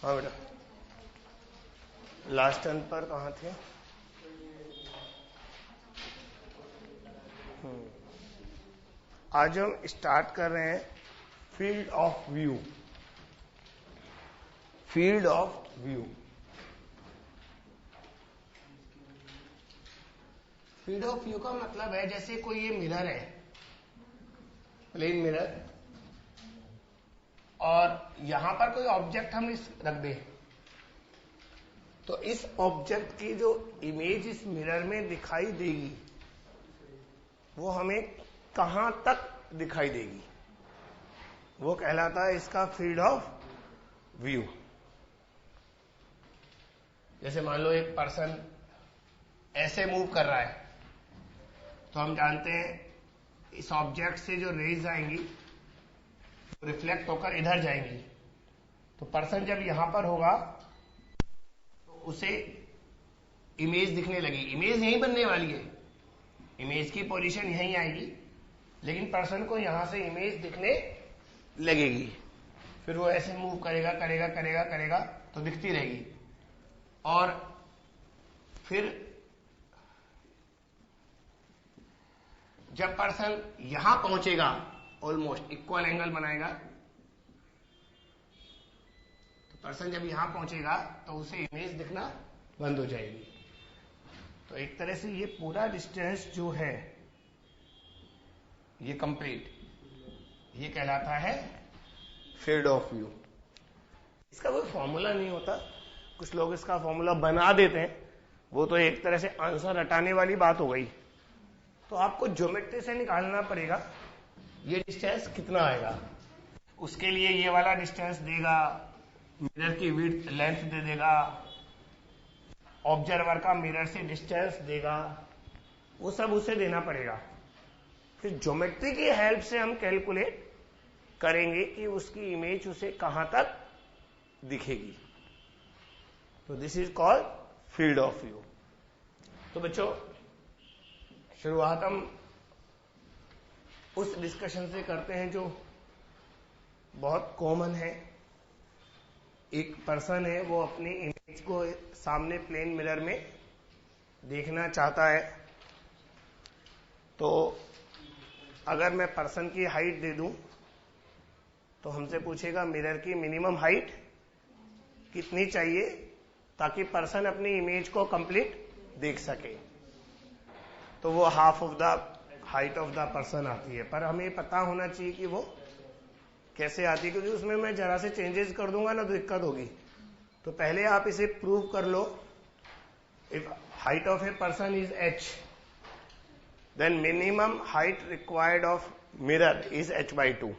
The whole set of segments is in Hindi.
हाँ बेटा, लास्ट टर्न पर कहाँ थे? आज हम स्टार्ट कर रहे हैं field of view. Field of view, field of view का मतलब है जैसे कोई ये मिरर है, प्लेन मिरर, और यहां पर कोई ऑब्जेक्ट हम इस रख दें, तो इस ऑब्जेक्ट की जो इमेज इस मिरर में दिखाई देगी वो हमें कहां तक दिखाई देगी, वो कहलाता है इसका फील्ड ऑफ व्यू। जैसे मान लो एक पर्सन ऐसे मूव कर रहा है, तो हम जानते हैं इस ऑब्जेक्ट से जो रेज आएंगी वो रिफ्लेक्ट होकर इधर जाएंगी, तो पर्सन जब यहां पर होगा तो उसे इमेज दिखने लगी। इमेज यहीं बनने वाली है, इमेज की पोजीशन यहीं आएगी, लेकिन पर्सन को यहां से इमेज दिखने लगेगी। फिर वो ऐसे मूव करेगा करेगा करेगा करेगा तो दिखती रहेगी, और फिर जब पर्सन यहां पहुंचेगा, ऑलमोस्ट इक्वल एंगल बनाएगा, तो पर्सन जब यहां पहुंचेगा तो उसे इमेज दिखना बंद हो जाएगी। तो एक तरह से ये पूरा डिस्टेंस जो है ये कंप्लीट, ये कहलाता है फील्ड ऑफ व्यू। इसका कोई फॉर्मूला नहीं होता, कुछ लोग इसका फॉर्मूला बना देते हैं, वो तो एक तरह से आंसर हटाने वाली बात हो गई। तो आपको ज्योमेट्री से निकालना पड़ेगा ये डिस्टेंस कितना आएगा। उसके लिए ये वाला डिस्टेंस देगा, मिरर की विड्थ लेंथ दे देगा, ऑब्जर्वर का मिरर से डिस्टेंस देगा, वो सब उसे देना पड़ेगा। फिर ज्योमेट्री की हेल्प से हम कैलकुलेट करेंगे कि उसकी इमेज उसे कहां तक दिखेगी। तो this is called field of view. तो बच्चों, शुरुआत हम उस डिस्कशन से करते हैं जो बहुत कॉमन है। एक पर्सन है, वो अपनी इमेज को सामने प्लेन मिरर में देखना चाहता है, तो अगर मैं पर्सन की हाइट दे दूं तो हमसे पूछेगा मिरर की मिनिमम हाइट कितनी चाहिए ताकि पर्सन अपनी इमेज को कंप्लीट देख सके। तो वो half of the height of the person आती है, पर हमें पता होना चाहिए कि वो कैसे आती है, क्योंकि उसमें मैं जरा से चेंजेस कर दूंगा ना तो दिक्कत होगी। तो पहले आप इसे प्रूव कर लो। If height of a person is h, then minimum height required of mirror is h/2,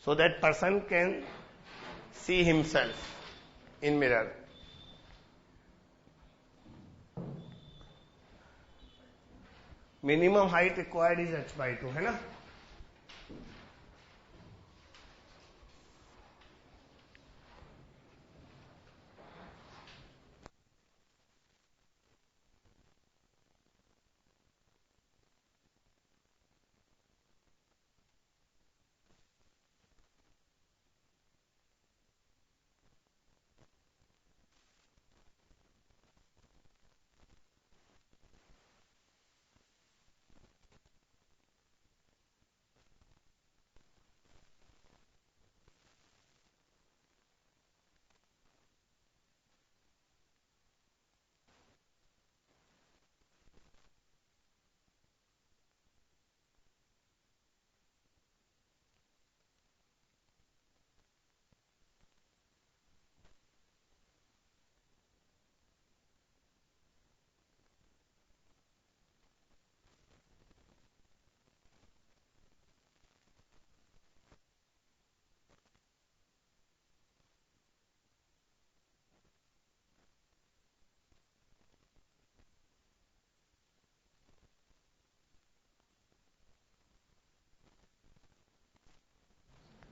so that person can see himself in mirror. Minimum height required is h/2, है ना।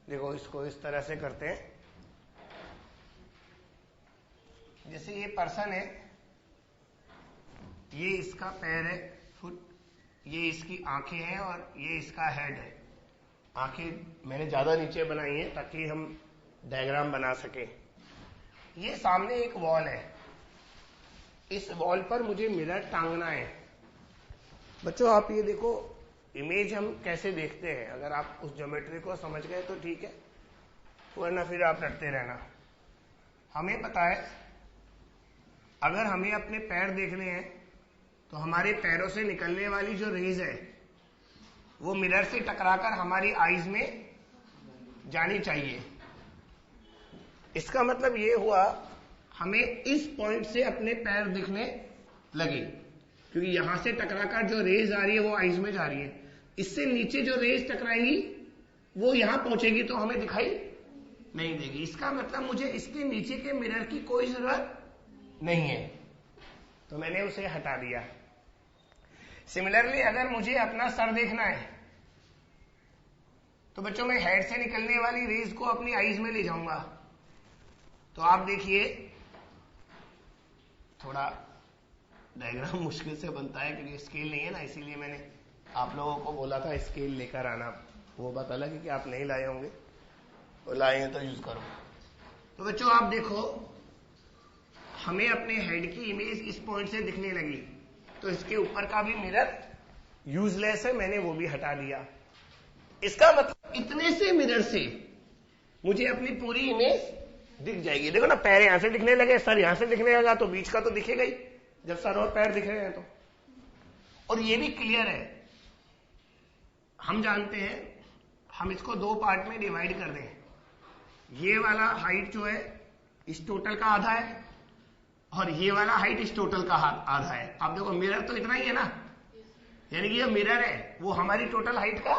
देखो, इसको इस तरह से करते हैं, जैसे ये पर्सन है, ये इसका पैर है, फुट, ये इसकी आंखें हैं और ये इसका हेड है। आंखें मैंने ज्यादा नीचे बनाई है ताकि हम डायग्राम बना सके। ये सामने एक वॉल है, इस वॉल पर मुझे मिरर टांगना है। बच्चों आप ये देखो, इमेज हम कैसे देखते हैं, अगर आप उस ज्योमेट्री को समझ गए तो ठीक है, वरना फिर आप डरते रहना। हमें पता है अगर हमें अपने पैर देखने हैं तो हमारे पैरों से निकलने वाली जो रेज है वो मिरर से टकराकर हमारी आईज में जानी चाहिए। इसका मतलब ये हुआ हमें इस पॉइंट से अपने पैर दिखने लगे, क्योंकि यहां से टकराकर जो रेज आ रही है वो आईज में जा रही है। इससे नीचे जो रेज टकराएंगी वो यहां पहुंचेगी तो हमें दिखाई नहीं देगी। इसका मतलब मुझे इसके नीचे के मिरर की कोई जरूरत नहीं है, तो मैंने उसे हटा दिया। सिमिलरली अगर मुझे अपना सर देखना है तो बच्चों मैं हेड से निकलने वाली रेज को अपनी आईज में ले जाऊंगा। तो आप देखिए थोड़ा डायग्राम मुश्किल से बनता है क्योंकि स्केल नहीं है ना, इसीलिए मैंने आप लोगों को बोला था स्केल लेकर आना। वो बात अलग है कि आप नहीं लाए होंगे, वो लाए हैं तो यूज करो। तो बच्चों आप देखो हमें अपने हेड की इमेज इस पॉइंट से दिखने लगी, तो इसके ऊपर का भी मिरर यूजलेस है, मैंने वो भी हटा दिया। इसका मतलब इतने से मिरर से मुझे अपनी पूरी इमेज दिख जाएगी। देखो ना, पैर यहां से दिखने लगे, सर यहां से दिखने लगा, तो बीच का तो दिखेगा ही जब सर और पैर दिख रहे हैं तो। और ये भी क्लियर है, हम जानते हैं, हम इसको दो पार्ट में डिवाइड कर दें। ये वाला हाइट जो है इस टोटल का आधा है और ये वाला हाइट इस टोटल का आधा है। आप देखो मिरर तो इतना ही है ना, यानी कि ये मिरर है वो हमारी टोटल हाइट का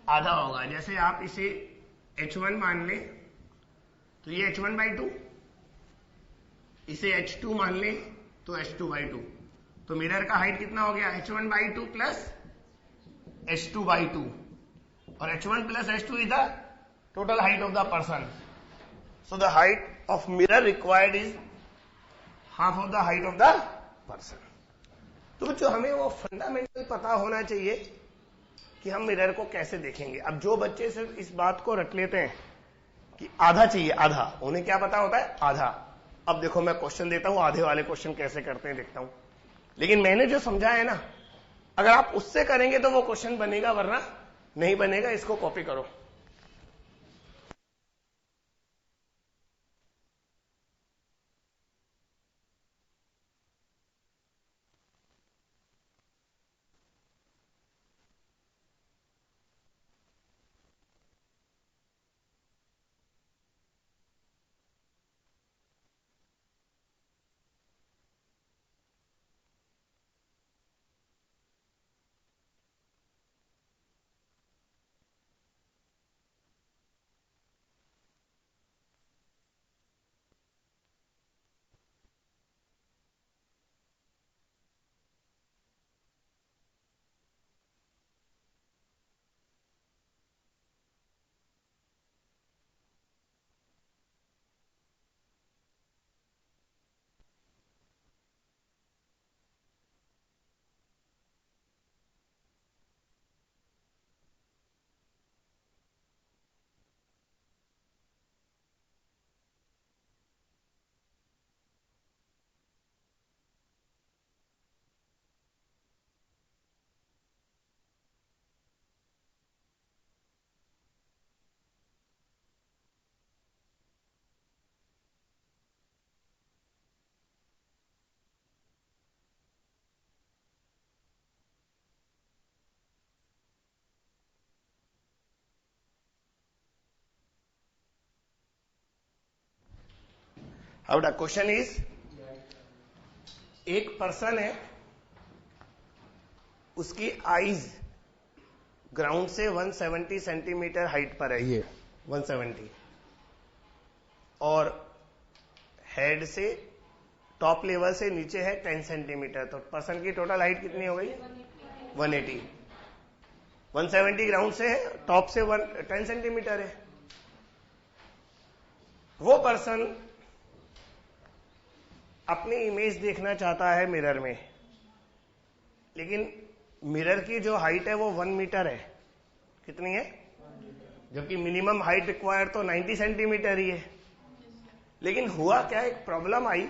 आधा होगा। जैसे आप इसे h1 मान लें तो ये h1/2, इसे h2 मान लें तो h2/2। तो मिरर का हाइट कितना हो गया, h1/2 प्लस h2/2, और h1 plus h2 is the total height of the person. So the height of mirror required is half of the height of the person. तो बच्चों हमें वो फंडामेंटल पता होना चाहिए कि हम मिरर को कैसे देखेंगे। अब जो बच्चे सिर्फ इस बात को रट लेते हैं कि आधा चाहिए, आधा, उन्हें क्या पता होता है, आधा। अब देखो मैं क्वेश्चन देता हूं, आधे वाले क्वेश्चन कैसे करते हैं देखता हूं। लेकिन मैंने जो समझाया है ना, अगर आप उससे करेंगे तो वो क्वेश्चन बनेगा, वरना नहीं बनेगा। इसको कॉपी करो। अब द क्वेश्चन इज, एक पर्सन है, उसकी आईज ग्राउंड से 170 सेंटीमीटर हाइट पर है, ये 170, और हेड से टॉप लेवल से नीचे है 10 सेंटीमीटर। तो पर्सन की टोटल हाइट कितनी हो गई, 180। 170 ग्राउंड से है, टॉप से 10 सेंटीमीटर है। वो पर्सन अपनी इमेज देखना चाहता है मिरर में, लेकिन मिरर की जो हाइट है वो 1 मीटर है। कितनी है, जबकि मिनिमम हाइट रिक्वायर्ड तो 90 सेंटीमीटर ही है। लेकिन हुआ क्या, एक प्रॉब्लम आई,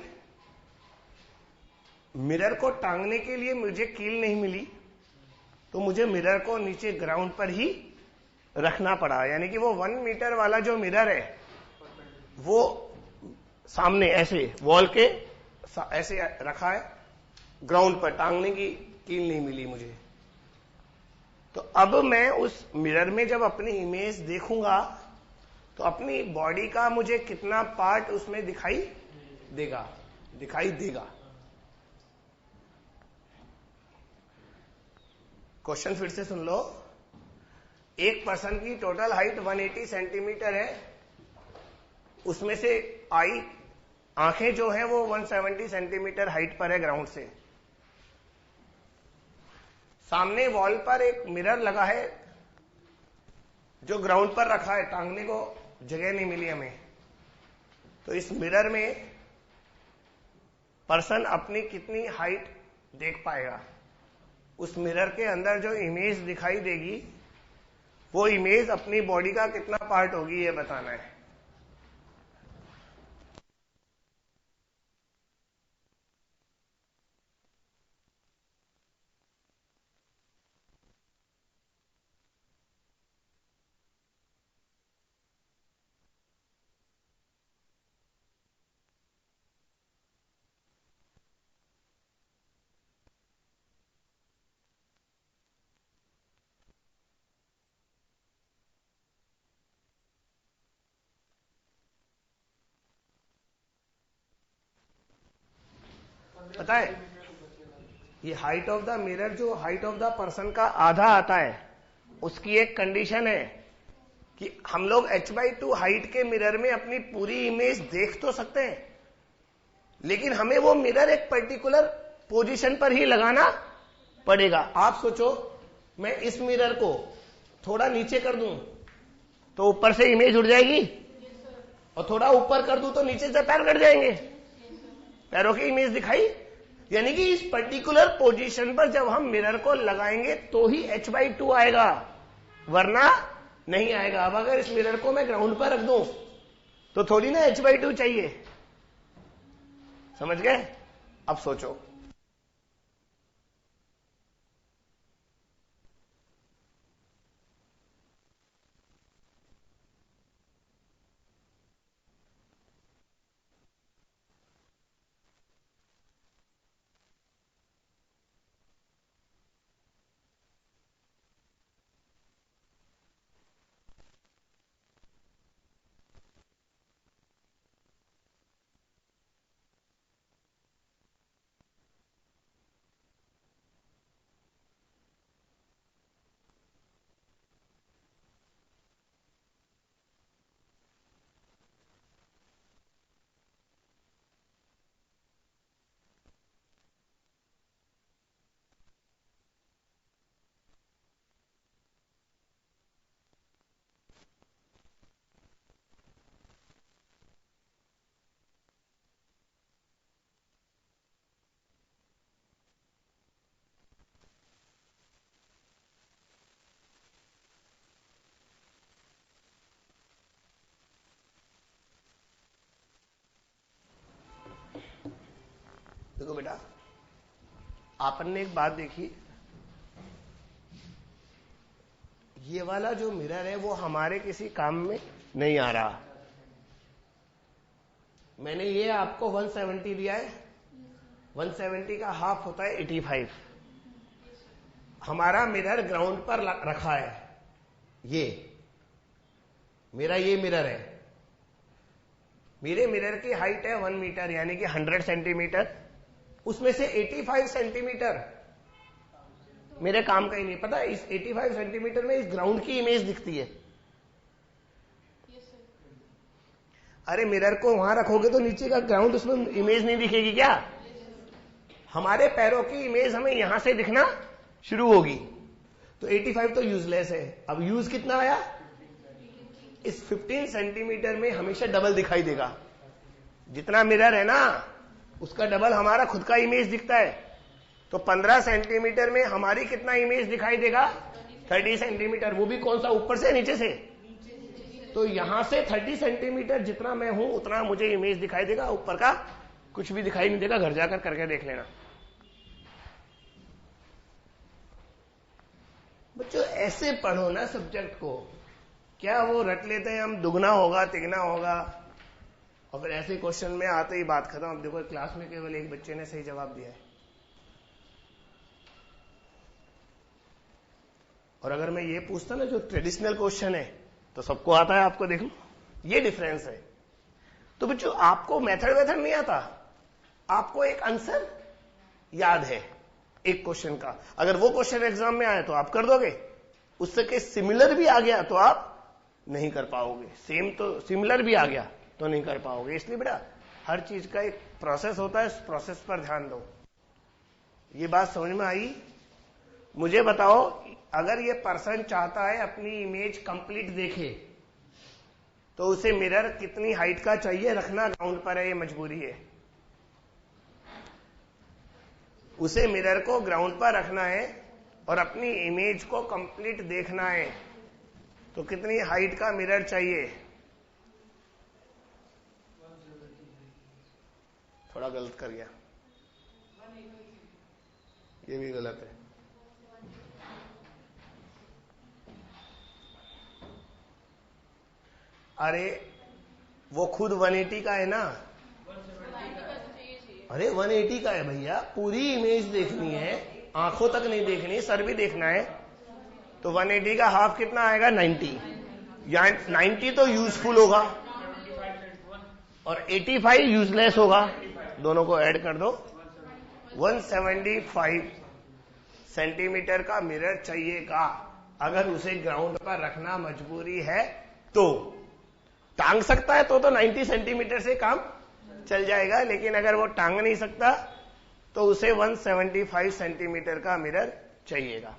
मिरर को टांगने के लिए मुझे कील नहीं मिली, तो मुझे मिरर को नीचे ग्राउंड पर ही रखना पड़ा। यानी कि वो 1 मीटर वाला जो मिरर है वो सामने ऐसे वॉल के ऐसे रखा है, ग्राउंड पर टांगने की कील नहीं मिली मुझे। तो अब मैं उस मिरर में जब अपनी इमेज देखूंगा तो अपनी बॉडी का मुझे कितना पार्ट उसमें दिखाई देगा। क्वेश्चन फिर से सुन लो। एक पर्सन की टोटल हाइट 180 सेंटीमीटर है, उसमें से आंखें जो है वो 170 सेंटीमीटर हाइट पर है ग्राउंड से। सामने वॉल पर एक मिरर लगा है जो ग्राउंड पर रखा है, टांगने को जगह नहीं मिली हमें। तो इस मिरर में पर्सन अपनी कितनी हाइट देख पाएगा? उस मिरर के अंदर जो इमेज दिखाई देगी वो इमेज अपनी बॉडी का कितना पार्ट होगी, ये बताना है। पता है, ये हाइट ऑफ द मिरर जो हाइट ऑफ द पर्सन का आधा आता है, उसकी एक कंडीशन है कि हम लोग h/2 हाइट के मिरर में अपनी पूरी इमेज देख तो सकते हैं, लेकिन हमें वो मिरर एक पर्टिकुलर पोजीशन पर ही लगाना पड़ेगा। आप सोचो, मैं इस मिरर को थोड़ा नीचे कर दूं तो ऊपर से इमेज उड़ जाएगी, और थोड़ा ऊपर कर दूं तो नीचे से पैर कट जाएंगे, पैरों की इमेज दिखाई। यानी कि इस पर्टिकुलर पोजीशन पर जब हम मिरर को लगाएंगे तो ही h/2 आएगा, वरना नहीं आएगा। अब अगर इस मिरर को मैं ग्राउंड पर रख दूं तो थोड़ी ना h/2 चाहिए। समझ गए? अब सोचो, देखो बेटा, आपन ने एक बात देखी, ये वाला जो मिरर है वो हमारे किसी काम में नहीं आ रहा। मैंने ये आपको 170 दिया है, 170 का हाफ होता है 85। हमारा मिरर ग्राउंड पर रखा है, ये मेरा ये मिरर है, मेरे मिरर की हाइट है 1 मीटर यानी कि 100 सेंटीमीटर, उसमें से 85 सेंटीमीटर मेरे काम का ही नहीं। पता है, इस 85 सेंटीमीटर में इस ग्राउंड की इमेज दिखती है। अरे मिरर को वहां रखोगे तो नीचे का ग्राउंड उसमें इमेज नहीं दिखेगी क्या? हमारे पैरों की इमेज हमें यहां से दिखना शुरू होगी। तो 85 तो यूजलेस है। अब यूज कितना आया? इस 15 सेंटीमीटर में हमेशा डबल दिखाई देगा। जितना मिरर है ना उसका डबल हमारा खुद का इमेज दिखता है। तो 15 सेंटीमीटर में हमारी कितना इमेज दिखाई देगा? 30 सेंटीमीटर। वो भी कौन सा, ऊपर से नीचे से? तो यहां से 30 सेंटीमीटर जितना मैं हूं उतना मुझे इमेज दिखाई देगा, ऊपर का कुछ भी दिखाई नहीं देगा। घर जाकर करके देख लेना बच्चों, ऐसे पढ़ो ना सब्जेक्ट को। क्या वो रट लेते हैं हम दुगना होगा तिगना होगा, और फिर ऐसे क्वेश्चन में आते ही बात खत्म। अब देखो क्लास में केवल एक बच्चे ने सही जवाब दिया है, और अगर मैं ये पूछता ना जो ट्रेडिशनल क्वेश्चन है तो सबको आता है, आपको देख लो, ये डिफरेंस है। तो बच्चों आपको मेथड नहीं आता, आपको एक आंसर याद है एक क्वेश्चन का। अगर वो क्वेश्चन एग्जाम में आए तो आप कर दोगे, उससे के सिमिलर भी आ गया तो आप नहीं कर पाओगे, सेम तो सिमिलर भी आ गया तो नहीं कर पाओगे। इसलिए बेटा हर चीज का एक प्रोसेस होता है, इस प्रोसेस पर ध्यान दो। ये बात समझ में आई? मुझे बताओ, अगर ये पर्सन चाहता है अपनी इमेज कंप्लीट देखे तो उसे मिरर कितनी हाइट का चाहिए रखना? ग्राउंड पर है, ये मजबूरी है। उसे मिरर को ग्राउंड पर रखना है और अपनी इमेज को कंप्लीट देखना है, तो कितनी हाइट का मिरर चाहिए? थोड़ा गलत कर गया, ये भी गलत है। अरे वो खुद 180 का है ना। अरे 180 का है भैया, पूरी इमेज देखनी है, आंखों तक नहीं देखनी, सर भी देखना है। तो 180 का हाफ कितना आएगा? 90। या 90 तो यूजफुल होगा और 85 यूजलेस होगा, दोनों को ऐड कर दो। 175 सेंटीमीटर का मिरर चाहिएगा अगर उसे ग्राउंड पर रखना मजबूरी है तो। टांग सकता है तो 90 सेंटीमीटर से काम चल जाएगा, लेकिन अगर वो टांग नहीं सकता तो उसे 175 सेंटीमीटर का मिरर चाहिएगा।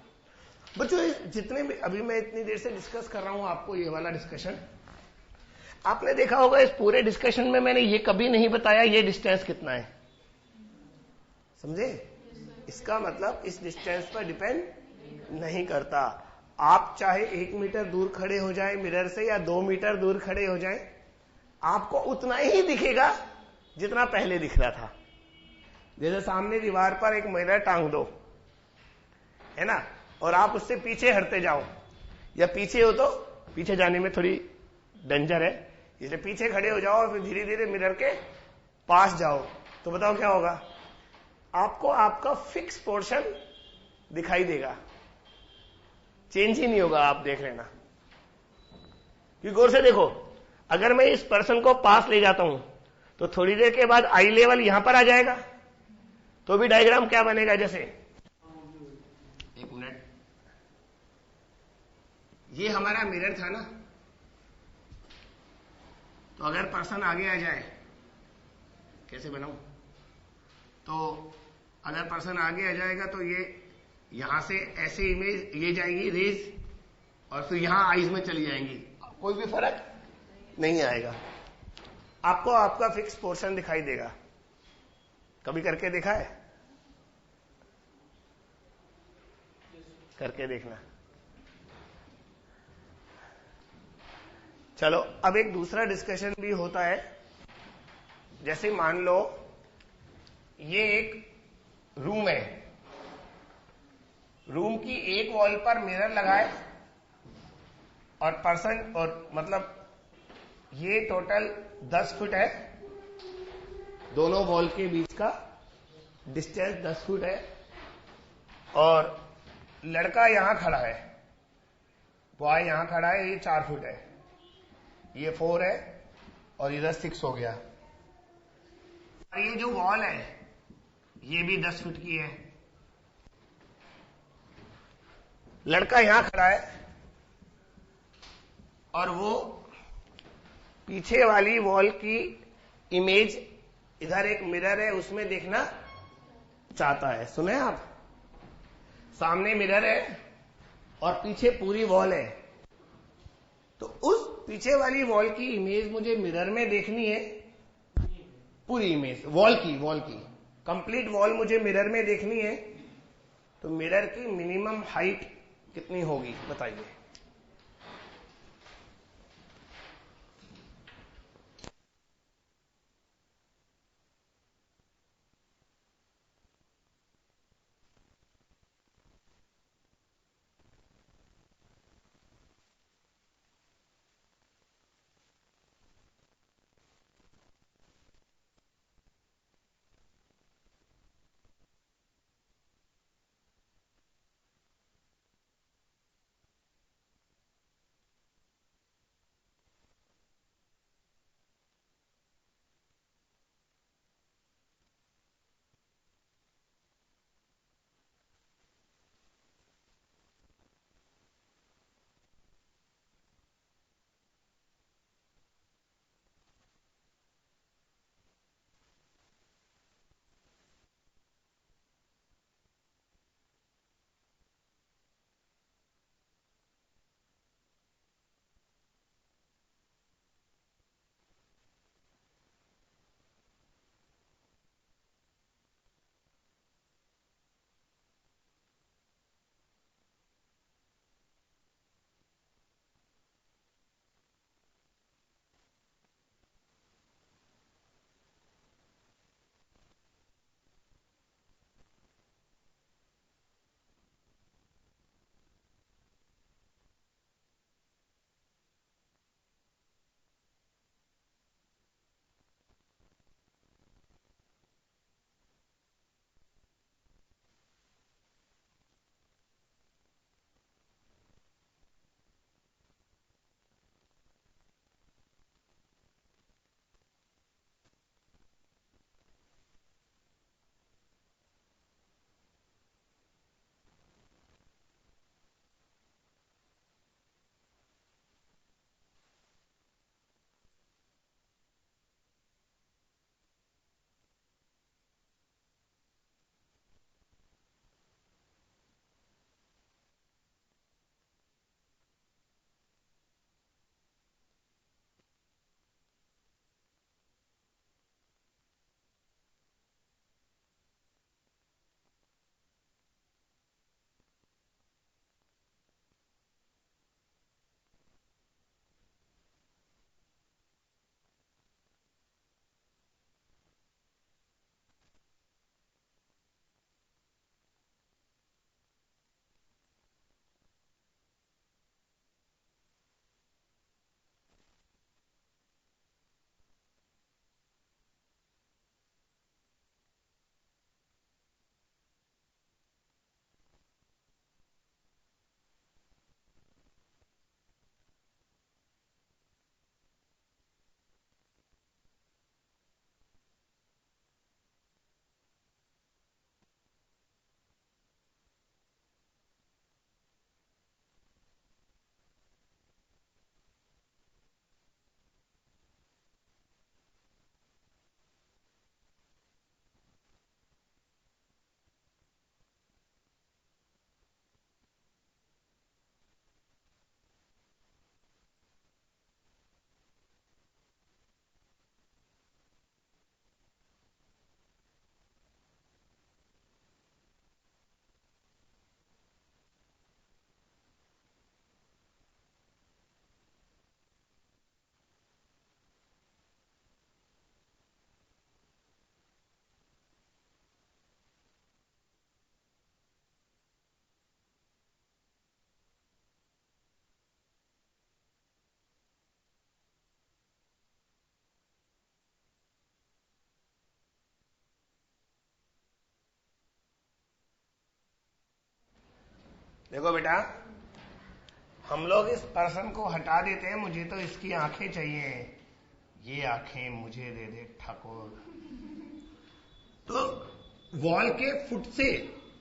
बच्चों जितने भी अभी मैं इतनी देर से डिस्कस कर रहा हूं आपको, ये वाला डिस्कशन आपने देखा होगा, इस पूरे डिस्कशन में मैंने ये कभी नहीं बताया ये डिस्टेंस कितना है, समझे? इसका मतलब इस डिस्टेंस पर डिपेंड नहीं करता। आप चाहे 1 मीटर दूर खड़े हो जाए मिरर से या 2 मीटर दूर खड़े हो जाए, आपको उतना ही दिखेगा जितना पहले दिख रहा था। जैसे सामने दीवार पर एक मिरर टांग दो, है ना, और आप उससे पीछे हटते जाओ, या पीछे हो तो पीछे जाने में थोड़ी डेंजर है, इसलिए पीछे खड़े हो जाओ और फिर धीरे धीरे मिरर के पास जाओ, तो बताओ क्या होगा? आपको आपका फिक्स पोर्शन दिखाई देगा, चेंज ही नहीं होगा। आप देख लेना, क्योंकि गौर से देखो, अगर मैं इस पर्सन को पास ले जाता हूं तो थोड़ी देर के बाद आई लेवल यहां पर आ जाएगा, तो भी डायग्राम क्या बनेगा? जैसे एक मिनट, ये हमारा मिरर था ना, तो अगर पर्सन आगे आ जाए, कैसे बनाऊं? तो अगर पर्सन आगे आ जाएगा तो ये यहां से ऐसे इमेज ये जाएगी रेज, और फिर यहां आईज में चली जाएंगी, कोई भी फर्क नहीं आएगा। आपको आपका फिक्स पोर्शन दिखाई देगा। कभी करके देखा है? करके देखना। चलो अब एक दूसरा डिस्कशन भी होता है। जैसे मान लो ये एक रूम है, रूम की एक वॉल पर मिरर लगाए और पर्सन, और मतलब ये टोटल 10 फुट है, दोनों वॉल के बीच का डिस्टेंस 10 फुट है, और लड़का यहां खड़ा है, बॉय यहां खड़ा है, ये 4 फुट है, ये 4 है और इधर 6 हो गया। और ये जो वॉल है ये भी 10 फुट की है। लड़का यहां खड़ा है और वो पीछे वाली वॉल की इमेज, इधर एक मिरर है उसमें देखना चाहता है। सुने आप? सामने मिरर है और पीछे पूरी वॉल है, तो उस पीछे वाली वॉल की इमेज मुझे मिरर में देखनी है, पूरी इमेज वॉल की कंप्लीट वॉल मुझे मिरर में देखनी है। तो मिरर की मिनिमम हाइट कितनी होगी बताइए? देखो बेटा, हम लोग इस पर्सन को हटा देते हैं, मुझे तो इसकी आंखें चाहिए, ये आंखें मुझे दे दे ठाकुर। तो वॉल के फुट से,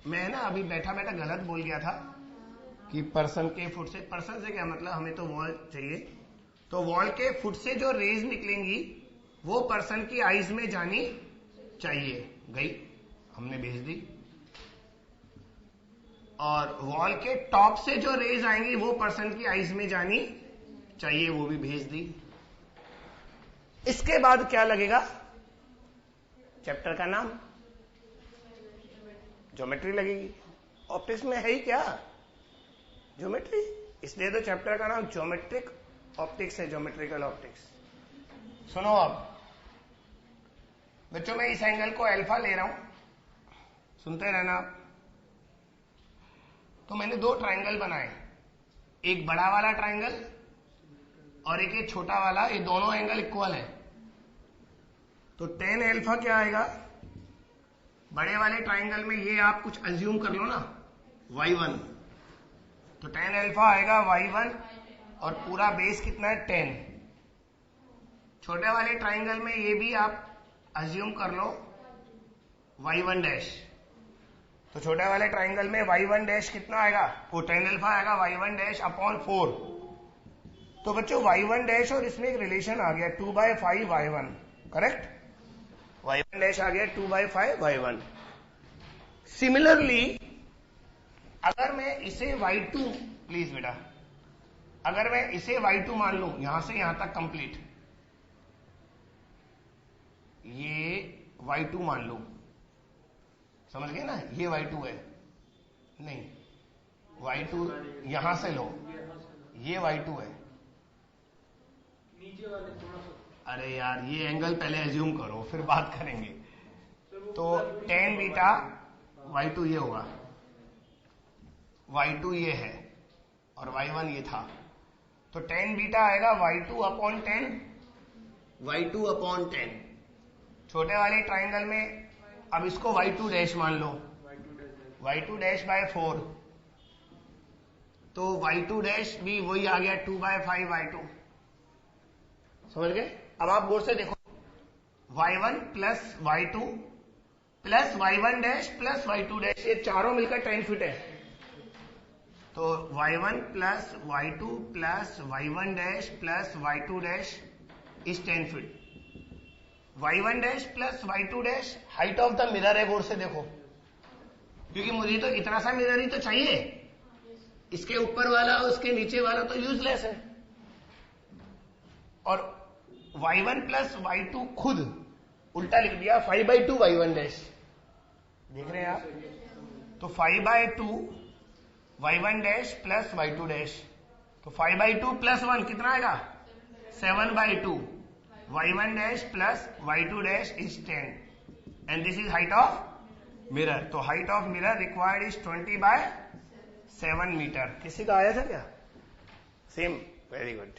मैं ना अभी बैठा बैठा गलत बोल गया था कि पर्सन के फुट से, पर्सन से क्या मतलब, हमें तो वॉल चाहिए। तो वॉल के फुट से जो रेज निकलेंगी वो पर्सन की आईज में जानी चाहिए, गई, हमने भेज दी। और वॉल के टॉप से जो रेज आएंगी वो पर्सन की आईज में जानी चाहिए, वो भी भेज दी। इसके बाद क्या लगेगा? चैप्टर का नाम ज्योमेट्री लगेगी। ऑप्टिक्स में है ही क्या, ज्योमेट्री, इसलिए तो चैप्टर का नाम ज्योमेट्रिक ऑप्टिक्स है, ज्योमेट्रिकल ऑप्टिक्स। सुनो अब बच्चों, मैं इस एंगल को अल्फा ले रहा हूं, सुनते रहना आप। तो मैंने दो ट्रायंगल बनाए, एक बड़ा वाला ट्रायंगल और एक ये छोटा वाला, ये दोनों एंगल इक्वल है। तो tan अल्फा क्या आएगा? बड़े वाले ट्रायंगल में ये आप कुछ अज्यूम कर लो ना, y1, तो tan अल्फा आएगा y1 और पूरा बेस कितना है 10। छोटे वाले ट्रायंगल में ये भी आप अज्यूम कर लो y1 डैश, तो छोटे वाले ट्रायंगल में y1 डैश कितना आएगा, वो tan अल्फा आएगा y1 डैश अपॉन 4। तो बच्चों y1 डैश और इसमें एक रिलेशन आ गया 2/5 y1, करेक्ट, y1 डैश आ गया 2/5 y1। सिमिलरली अगर मैं इसे y2, प्लीज बेटा, अगर मैं इसे y2 मान लूं, यहां से यहां तक कंप्लीट, ये y2 मान लूं, समझ गए ना, ये y2 है, नहीं y2 यहां से लो, ये y2 है, नीचे वाले थोड़ा सा, अरे यार ये एंगल पहले एज्यूम करो फिर बात करेंगे। तो tan बीटा y2 ये होगा, y2 ये है और y1 ये था, तो tan बीटा आएगा y2 अपॉन 10, y2 अपॉन 10। छोटे वाले ट्राइंगल में अब इसको y2 डैश मान लो, y2 डैश बाय 4, तो y2 डैश भी वही आ गया 2/5 y2, समझ गए। अब आप गौर से देखो, y1 plus y2 plus y1 dash plus y2 dash, ये चारों मिलकर 10 फीट है। तो y1 plus y2 plus y1 dash plus y2 dash is 10 feet. y1 dash plus y2 dash height of the mirror है, गौर से देखो, क्योंकि मुझे तो इतना सा मिरर ही तो चाहिए, इसके ऊपर वाला और उसके नीचे वाला तो यूजलेस है। और y1 प्लस y2 खुद उल्टा लिख दिया 5/2 y1 डैश, देख रहे हैं आप, तो 5/2 y1 dash plus y2 dash, तो 5/2 प्लस 1 कितना आएगा 7/2 y1 dash plus y2 dash is 10 and this is height of mirror. तो height of mirror required is 20/7 metre. किसी का आया था क्या? Same, very good.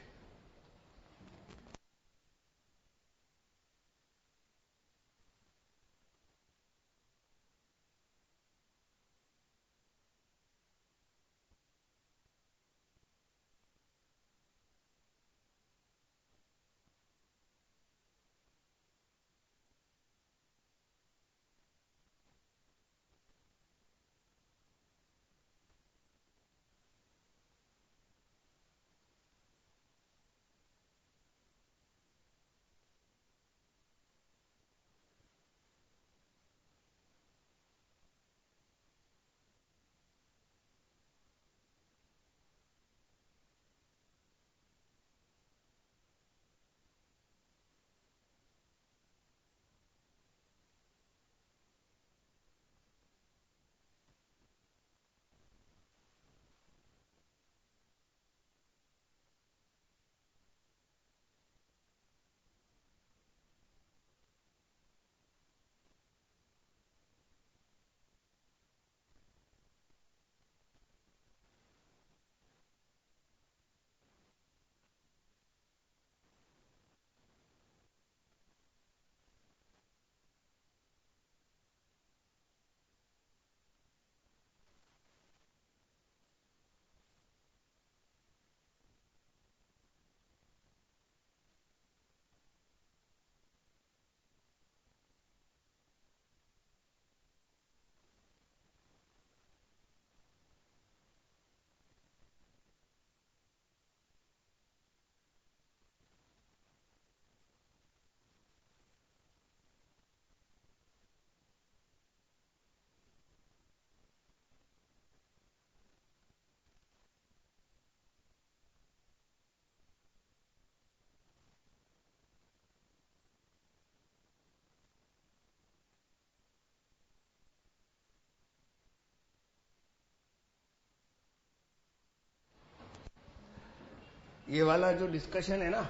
ये वाला जो डिस्कशन है ना,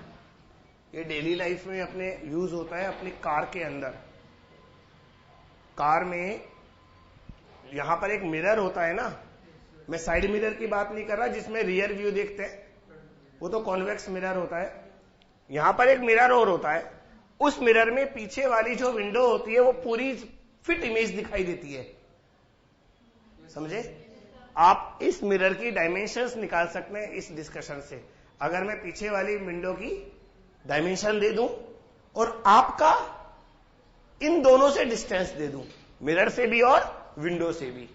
ये डेली लाइफ में अपने यूज होता है अपनी कार के अंदर। कार में यहां पर एक मिरर होता है ना, मैं साइड मिरर की बात नहीं कर रहा जिसमें रियर व्यू देखते हैं, वो तो कॉन्वेक्स मिरर होता है। यहां पर एक मिरर और होता है, उस मिरर में पीछे वाली जो विंडो होती है वो पूरी फिट इमेज दिखाई देती है, समझे? आप इस मिरर की डायमेंशंस निकाल सकते हैं इस डिस्कशन से। अगर मैं पीछे वाली विंडो की डायमेंशन दे दूं और आपका इन दोनों से डिस्टेंस दे दूं, मिरर से भी और विंडो से भी,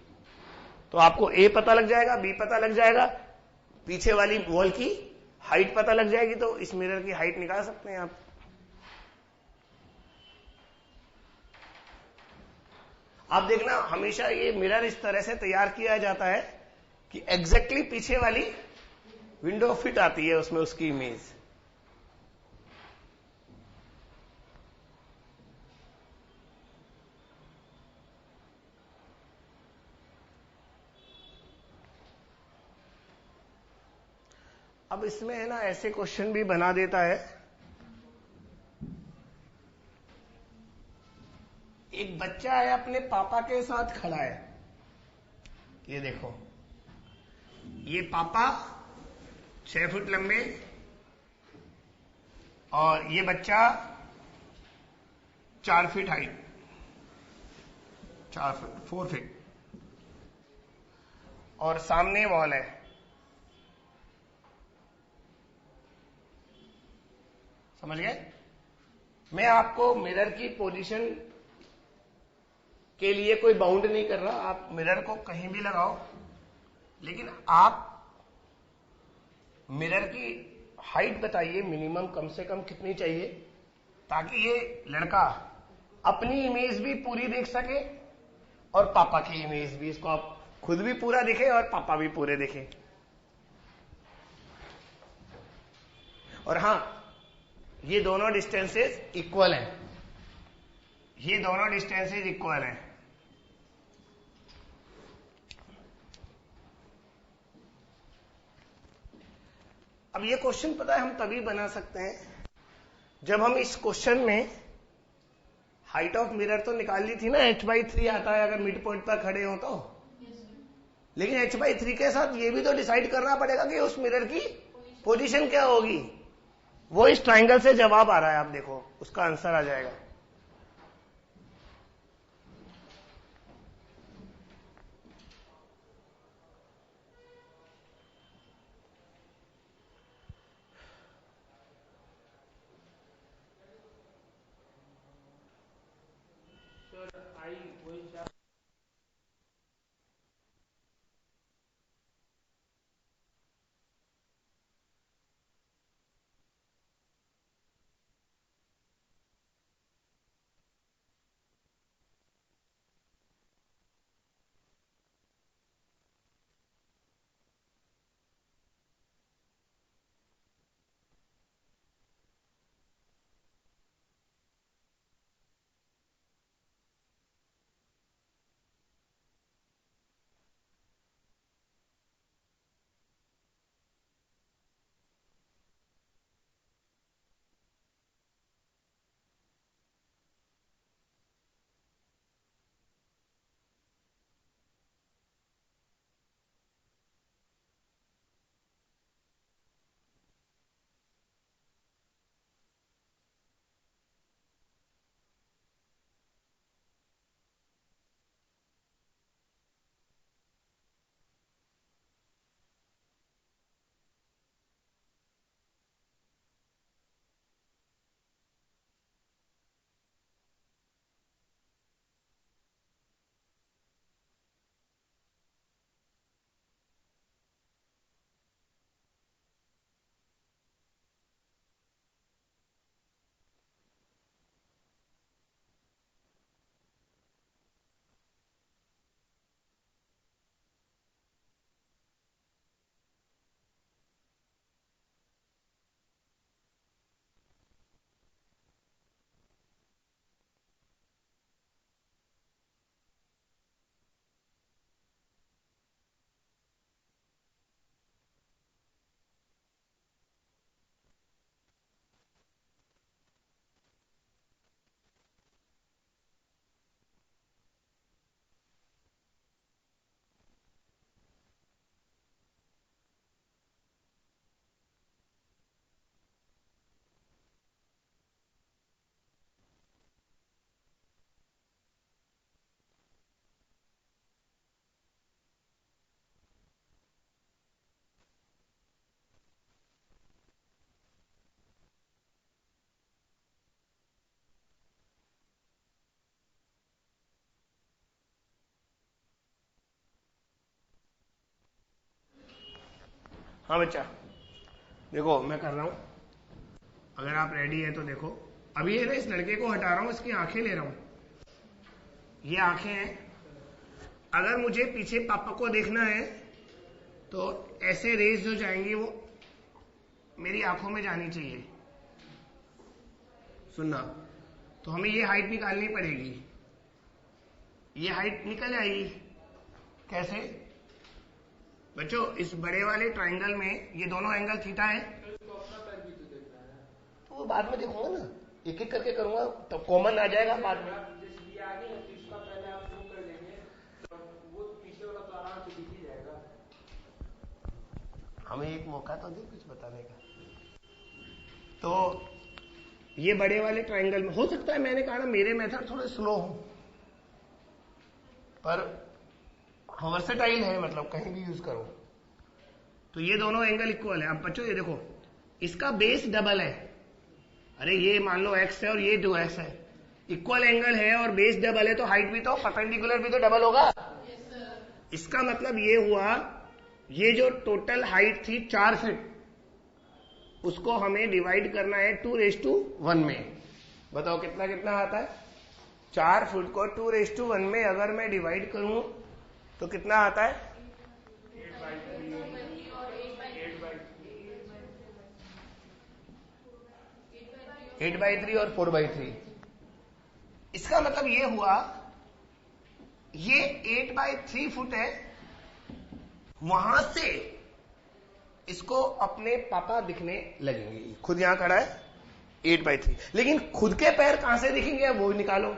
तो आपको ए पता लग जाएगा, बी पता लग जाएगा, पीछे वाली वॉल की हाइट पता लग जाएगी, तो इस मिरर की हाइट निकाल सकते हैं आप। आप देखना हमेशा ये मिरर इस तरह से तैयार किया जाता है कि एग्जैक्टली पीछे वाली विंडो फिट आती है उसमें उसकी इमेज। अब इसमें है ना ऐसे क्वेश्चन भी बना देता है, एक बच्चा है अपने पापा के साथ खड़ा है, ये देखो, ये पापा 6 फुट लंबे और ये बच्चा 4 फीट हाइट, 4 फीट, और सामने वॉल है। समझ गए? मैं आपको मिरर की पोजीशन के लिए कोई बाउंड नहीं कर रहा, आप मिरर को कहीं भी लगाओ, लेकिन आप मिरर की हाइट बताइए मिनिमम कम से कम कितनी चाहिए, ताकि ये लड़का अपनी इमेज भी पूरी देख सके और पापा की इमेज भी, इसको आप खुद भी पूरा दिखे और पापा भी पूरे देखे। और हां, ये दोनों डिस्टेंसेस इक्वल हैं, ये दोनों डिस्टेंसेस इक्वल हैं। अब ये क्वेश्चन पता है हम तभी बना सकते हैं जब हम इस क्वेश्चन में हाइट ऑफ मिरर तो निकाल ली थी ना, h/3 आता है अगर मिड पॉइंट पर खड़े हो तो, लेकिन h/3 के साथ ये भी तो डिसाइड करना पड़ेगा कि उस मिरर की पोजीशन क्या होगी। वो इस ट्राइंगल से जवाब आ रहा है, आप देखो उसका आंसर आ जाएगा। हाँ बच्चा, देखो मैं कर रहा हूं, अगर आप रेडी है तो देखो। अभी ये ना इस लड़के को हटा रहा हूं, इसकी आंखें ले रहा हूं, ये आंखें हैं। अगर मुझे पीछे पापा को देखना है तो ऐसे रेज जो जाएंगी वो मेरी आंखों में जानी चाहिए। सुनना, तो हमें ये हाइट निकालनी पड़ेगी। ये हाइट निकल आएगी कैसे बच्चों? इस बड़े वाले ट्राइंगल में ये दोनों एंगल थीटा है, तो वो बाद में देखूंगा ना, एक एक करके करूंगा तो कॉमन आ जाएगा बाद में। हमें एक मौका तो दे कुछ बताने का। तो ये बड़े वाले ट्राइंगल में हो सकता है, मैंने कहा ना मेरे मेथड थोड़े स्लो हो, पर वर्सेटाइल है, मतलब कहीं भी यूज करो। तो ये दोनों एंगल इक्वल है। अब बच्चों ये देखो, इसका बेस डबल है। अरे ये मान लो x है और ये 2x है, इक्वल एंगल है और बेस डबल है, तो हाइट भी तो परपेंडिकुलर भी तो डबल होगा। इसका मतलब ये हुआ, ये जो टोटल हाइट थी 4 फीट, उसको हमें डिवाइड करना है 2:1 में। बताओ कितना कितना आता है? 4 फुट को 2:1 में अगर मैं डिवाइड करूं तो कितना आता है? 8/3 और 4/3। इसका मतलब ये हुआ, ये 8/3 फुट है, वहां से इसको अपने पापा दिखने लगेंगे। खुद यहां खड़ा है 8/3, लेकिन खुद के पैर कहां से दिखेंगे वो निकालो।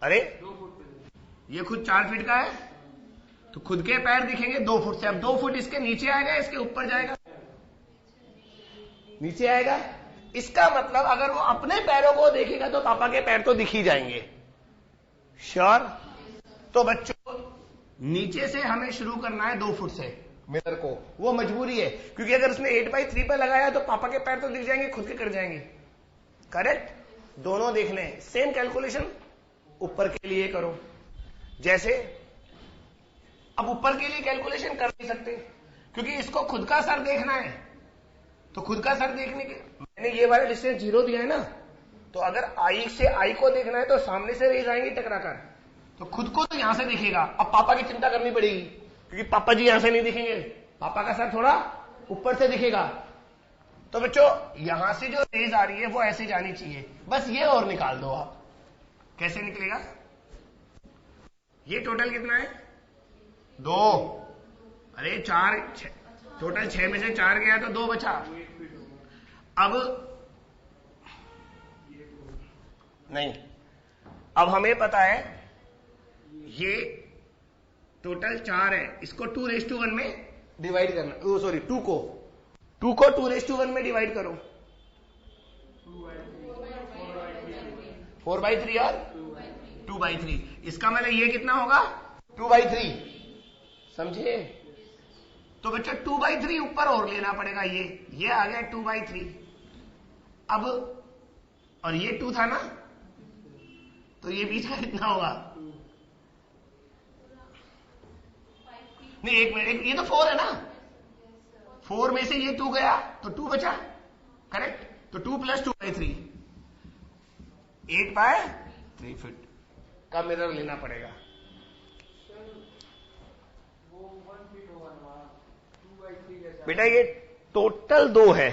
अरे ये खुद 4 फीट का है, तो खुद के पैर दिखेंगे 2 फुट से। अब 2 फुट इसके नीचे आएगा, इसके ऊपर जाएगा, नीचे आएगा। इसका मतलब अगर वो अपने पैरों को देखेगा तो पापा के पैर तो दिख ही जाएंगे। श्योर? तो बच्चों नीचे से हमें शुरू करना है 2 फुट से मिरर को, वो मजबूरी है, क्योंकि अगर उसने 8/3 पर लगाया तो पापा के पैर तो दिख जाएंगे, खुद के कर जाएंगे। करेक्ट? दोनों देखने हैं। सेम कैलकुलेशन ऊपर के लिए करो। जैसे अब ऊपर के लिए कैलकुलेशन कर नहीं सकते क्योंकि इसको खुद का सर देखना है, तो खुद का सर देखने के मैंने ये वाला डिस्टेंस 0 दिया है ना, तो अगर आई से आई को देखना है तो सामने से रेज आएंगी टकराकर, तो खुद को तो यहां से दिखेगा। अब पापा की चिंता करनी पड़ेगी क्योंकि पापा जी यहां से नहीं दिखेंगे, पापा का सर थोड़ा ऊपर से दिखेगा। तो बच्चों यहां से जो रेज आ रही है वो ऐसे जानी चाहिए, बस ये और निकाल दो आप। कैसे निकलेगा? ये टोटल कितना है? 2। अरे 4, टोटल 6 में से 4 गया तो 2 बचा। अब नहीं, अब हमें पता है ये टोटल 4 है, इसको 2:1 में डिवाइड करना। सॉरी 2 को 2:1 में डिवाइड करो। 4/3 और 2/3। इसका मतलब ये कितना होगा? 2/3। समझे? तो बच्चा 2/3 ऊपर और लेना पड़ेगा। ये आ गया 2/3। अब और ये 2 था ना, तो ये बीच का कितना होगा? नहीं, एक मिनट, ये तो 4 है ना, 4 में से ये 2 गया तो 2 बचा। करेक्ट? तो 2 + 2/3 8/3 फीट का मिरर लेना पड़ेगा। बेटा ये टोटल 2 है,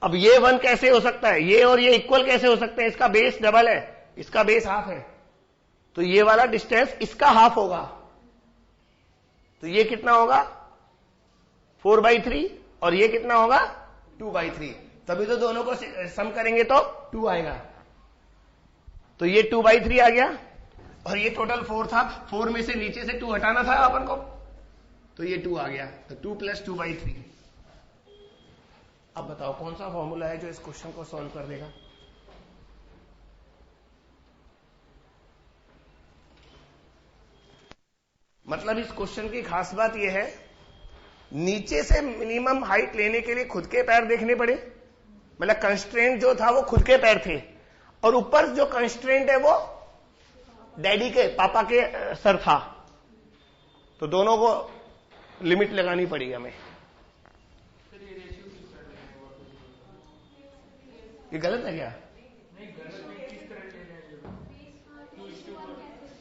अब ये 1 कैसे हो सकता है? ये और ये इक्वल कैसे हो सकते हैं? इसका बेस डबल है, इसका बेस हाफ है, तो ये वाला डिस्टेंस इसका हाफ होगा। तो ये कितना होगा? 4/3 और ये कितना होगा? 2/3। तभी तो दोनों को सम करेंगे तो 2 आएगा। तो ये 2/3 आ गया और ये टोटल 4 था, 4 में से नीचे से 2 हटाना था अपन को, तो ये 2 आ गया। तो 2 + 2/3। अब बताओ कौन सा फॉर्मूला है जो इस क्वेश्चन को सॉल्व कर देगा? मतलब इस क्वेश्चन की खास बात यह है, नीचे से मिनिमम हाइट लेने के लिए खुद के पैर देखने पड़े, मतलब कंस्ट्रेंट जो था वो खुद के पैर थे, और ऊपर जो कंस्ट्रेंट है वो डैडी के पापा के सर था। तो दोनों को लिमिट लगानी पड़ी हमें। ये गलत है क्या?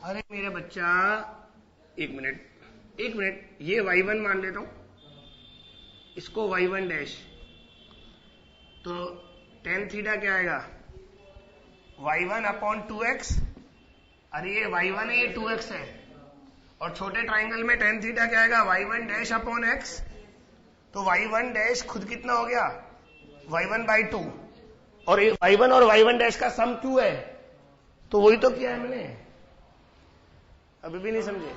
अरे मेरे बच्चा, एक मिनट एक मिनट, ये y1 मान लेता हूं, इसको y1 डैश, तो टेन थीटा क्या आएगा? y1 upon 2x। अरे ये y1 है, ये 2x है, और छोटे ट्राइंगल में टेन थीटा क्या आएगा? y1 dash upon x। तो y1 डैश खुद कितना हो गया? y1/2, और y1 और y1 डैश का सम 2 है, तो वही तो किया है मैंने। अभी भी नहीं समझे?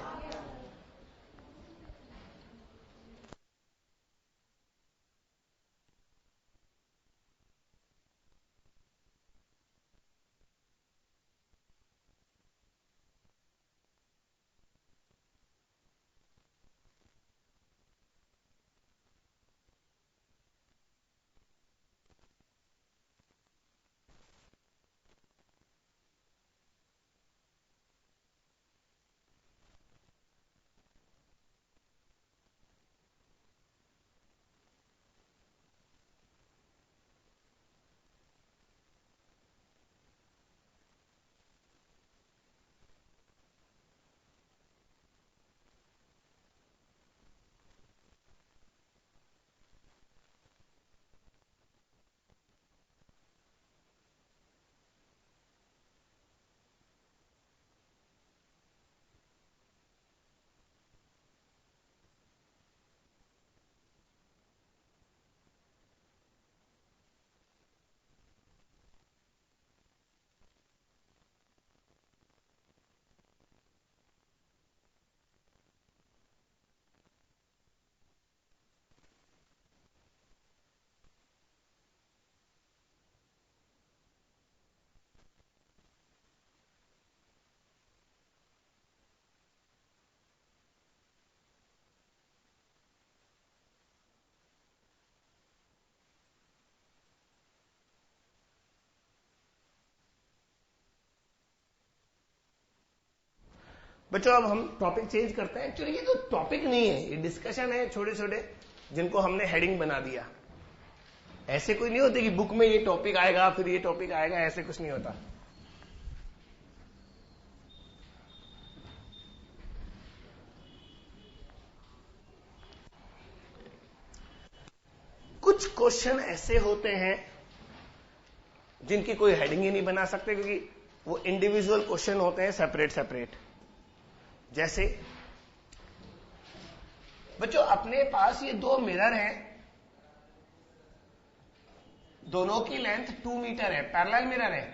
बच्चों अब हम टॉपिक चेंज करते हैं। एक्चुअली ये तो टॉपिक नहीं है, ये डिस्कशन है, छोटे छोटे जिनको हमने हेडिंग बना दिया। ऐसे कोई नहीं होते कि बुक में ये टॉपिक आएगा फिर ये टॉपिक आएगा, ऐसे कुछ नहीं होता। कुछ क्वेश्चन ऐसे होते हैं जिनकी कोई हेडिंग ही नहीं बना सकते, क्योंकि वो इंडिविजुअल क्वेश्चन होते हैं, सेपरेट सेपरेट। जैसे बच्चों अपने पास ये दो मिरर हैं, दोनों की लेंथ 2 मीटर है, पैरेलल मिरर है,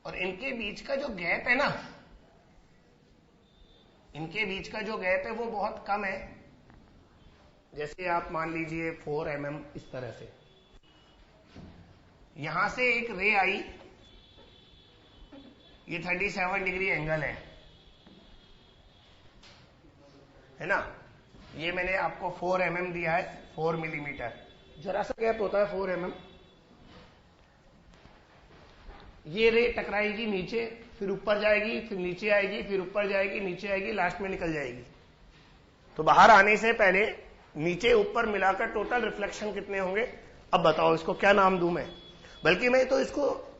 और इनके बीच का जो गैप है ना, इनके बीच का जो गैप है वो बहुत कम है। जैसे आप मान लीजिए 4 mm, इस तरह से यहां से एक रे आई, ये 37 डिग्री एंगल है ना। ये मैंने आपको 4 mm दिया है, 4 मिलीमीटर, जरा सा गैप होता है 4 mm। ये रे टकराएगी नीचे, फिर ऊपर जाएगी, फिर नीचे आएगी, फिर ऊपर जाएगी, नीचे आएगी, लास्ट में निकल जाएगी। तो बाहर आने से पहले नीचे ऊपर मिलाकर टोटल रिफ्लेक्शन कितने होंगे? अब बताओ इसको क्या नाम दूं मैं? बल्कि मैं तो इसको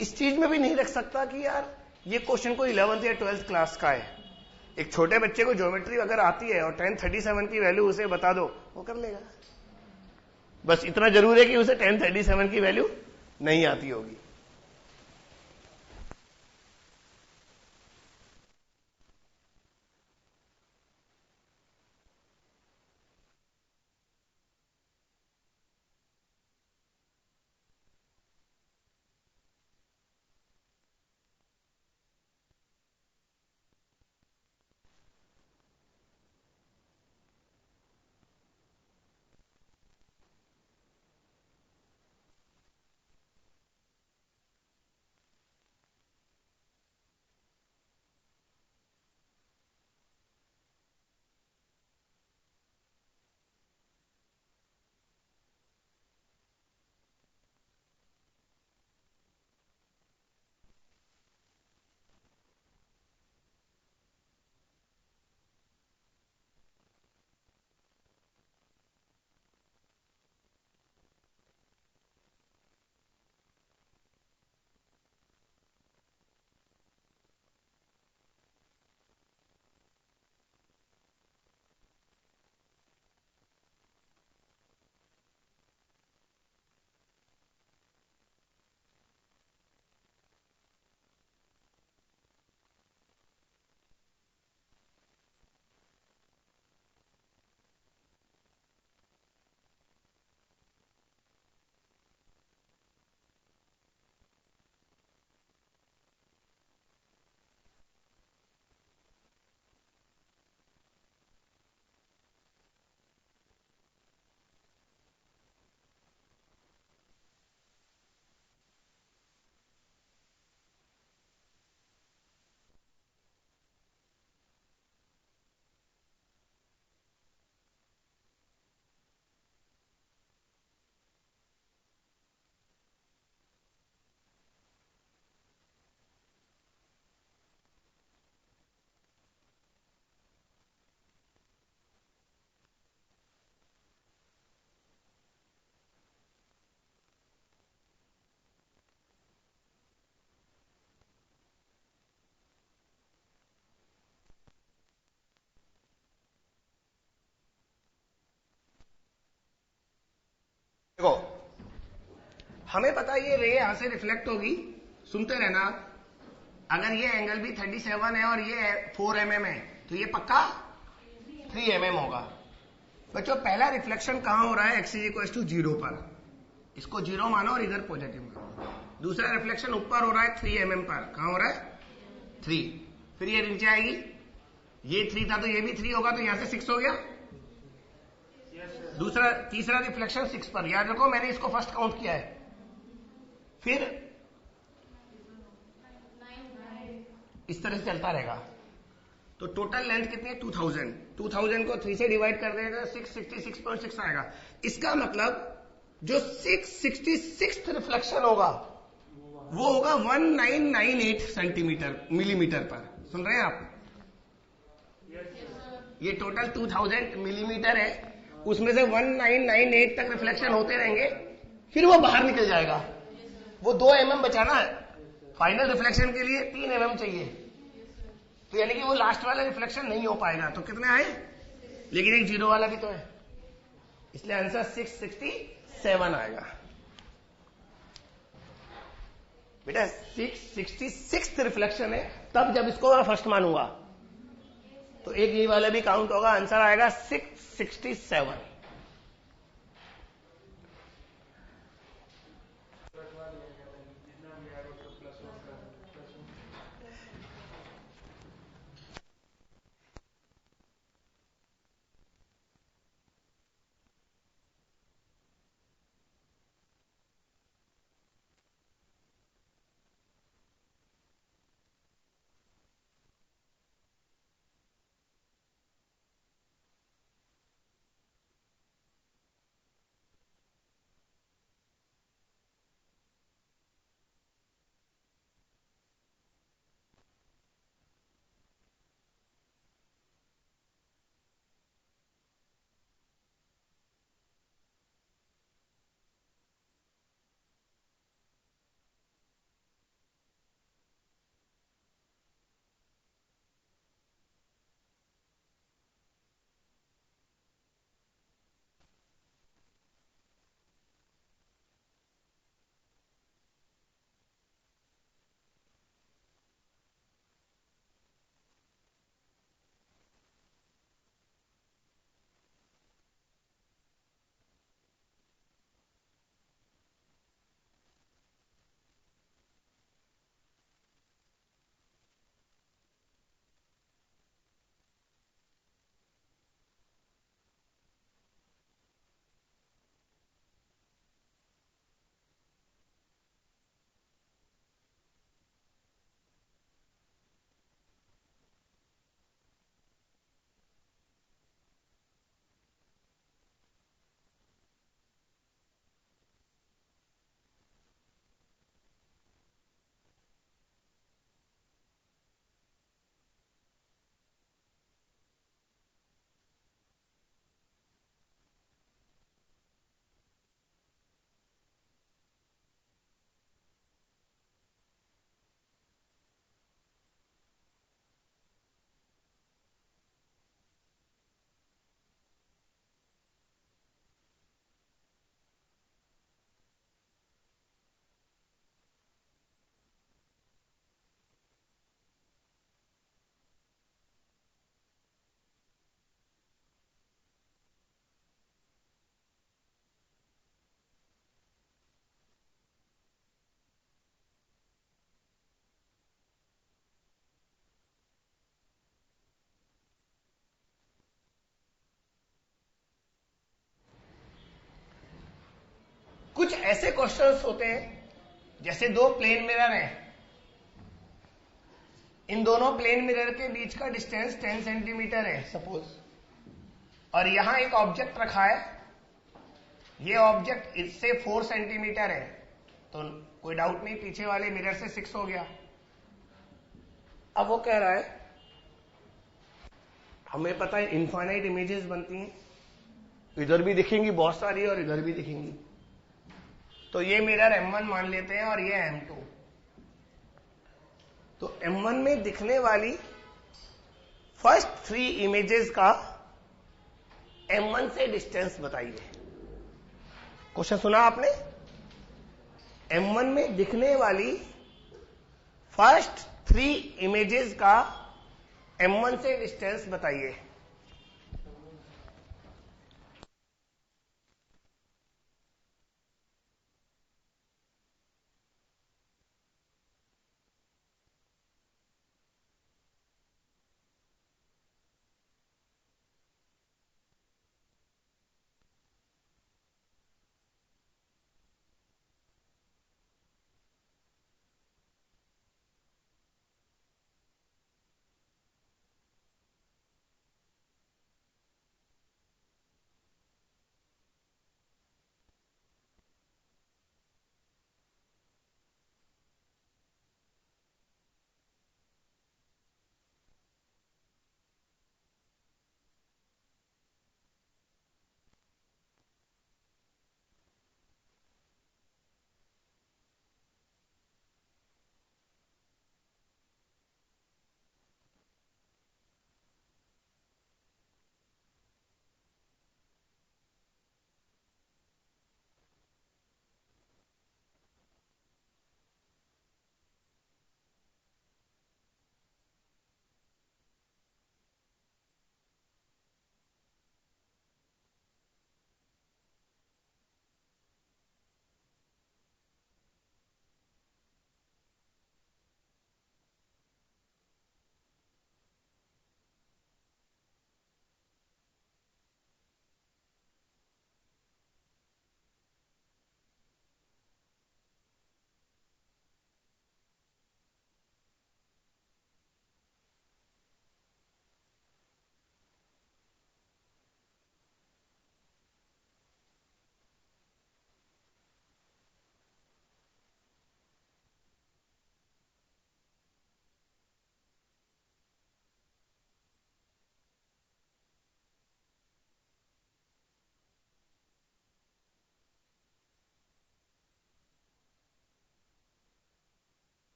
इस चीज में भी नहीं रख सकता कि यार ये क्वेश्चन को 11th या 12th क्लास का है। एक छोटे बच्चे को ज्योमेट्री अगर आती है और 1037 की वैल्यू उसे बता दो, वो कर लेगा। बस इतना जरूर है कि उसे 1037 की वैल्यू नहीं आती होगी। देखो, हमें पता है ये रे यहां से रिफ्लेक्ट होगी, सुनते रहना आप। अगर ये एंगल भी 37 है और ये 4 mm है, तो ये पक्का 3 mm होगा। बच्चों, पहला रिफ्लेक्शन कहां हो रहा है? x = 0 पर, इसको 0 मानो और इधर पॉजिटिव करो। दूसरा रिफ्लेक्शन ऊपर हो रहा है 3 mm पर, कहां हो रहा है? 3। फिर ये नीचे आएगी, ये 3 था तो ये भी 3 होगा, तो यहां से 6 हो गया। तीसरा रिफ्लेक्शन 6 पर, याद रखो मैंने इसको फर्स्ट काउंट किया है। फिर इस तरह से चलता रहेगा। तो टोटल लेंथ कितनी है? 2000 को 3 से डिवाइड कर देगा, 666.6 आएगा। इसका मतलब जो 666 रिफ्लेक्शन होगा वो होगा 1998 मिलीमीटर पर। सुन रहे हैं आप? ये टोटल 2000 मिलीमीटर है, उसमें से 1998 तक रिफ्लेक्शन होते रहेंगे, फिर वो बाहर निकल जाएगा। वो 2 mm बचाना है, फाइनल रिफ्लेक्शन के लिए 3 mm चाहिए, तो यानी कि वो लास्ट वाला रिफ्लेक्शन नहीं हो पाएगा। तो कितने आए? लेकिन एक 0 वाला भी तो है, इसलिए आंसर 667 आएगा। बेटा 666 रिफ्लेक्शन है, तब जब इसको मैं फर्स्ट मानूंगा तो एक ये वाला भी काउंट होगा, आंसर आएगा 667। कुछ ऐसे क्वेश्चंस होते हैं, जैसे 2 प्लेन मिरर हैं, इन दोनों प्लेन मिरर के बीच का डिस्टेंस 10 सेंटीमीटर है सपोज, और यहां एक ऑब्जेक्ट रखा है, ये ऑब्जेक्ट इससे 4 सेंटीमीटर है, तो कोई डाउट नहीं, पीछे वाले मिरर से 6 हो गया। अब वो कह रहा है, हमें पता है इनफाइनाइट इमेजेस बनती हैं, इधर भी दिखेंगी बहुत सारी और इधर भी दिखेंगी, तो ये मिरर M1 मान लेते हैं और ये M2। तो M1 में दिखने वाली फर्स्ट 3 इमेजेस का M1 से डिस्टेंस बताइए। क्वेश्चन सुना आपने? M1 में दिखने वाली फर्स्ट 3 इमेजेस का M1 से डिस्टेंस बताइए।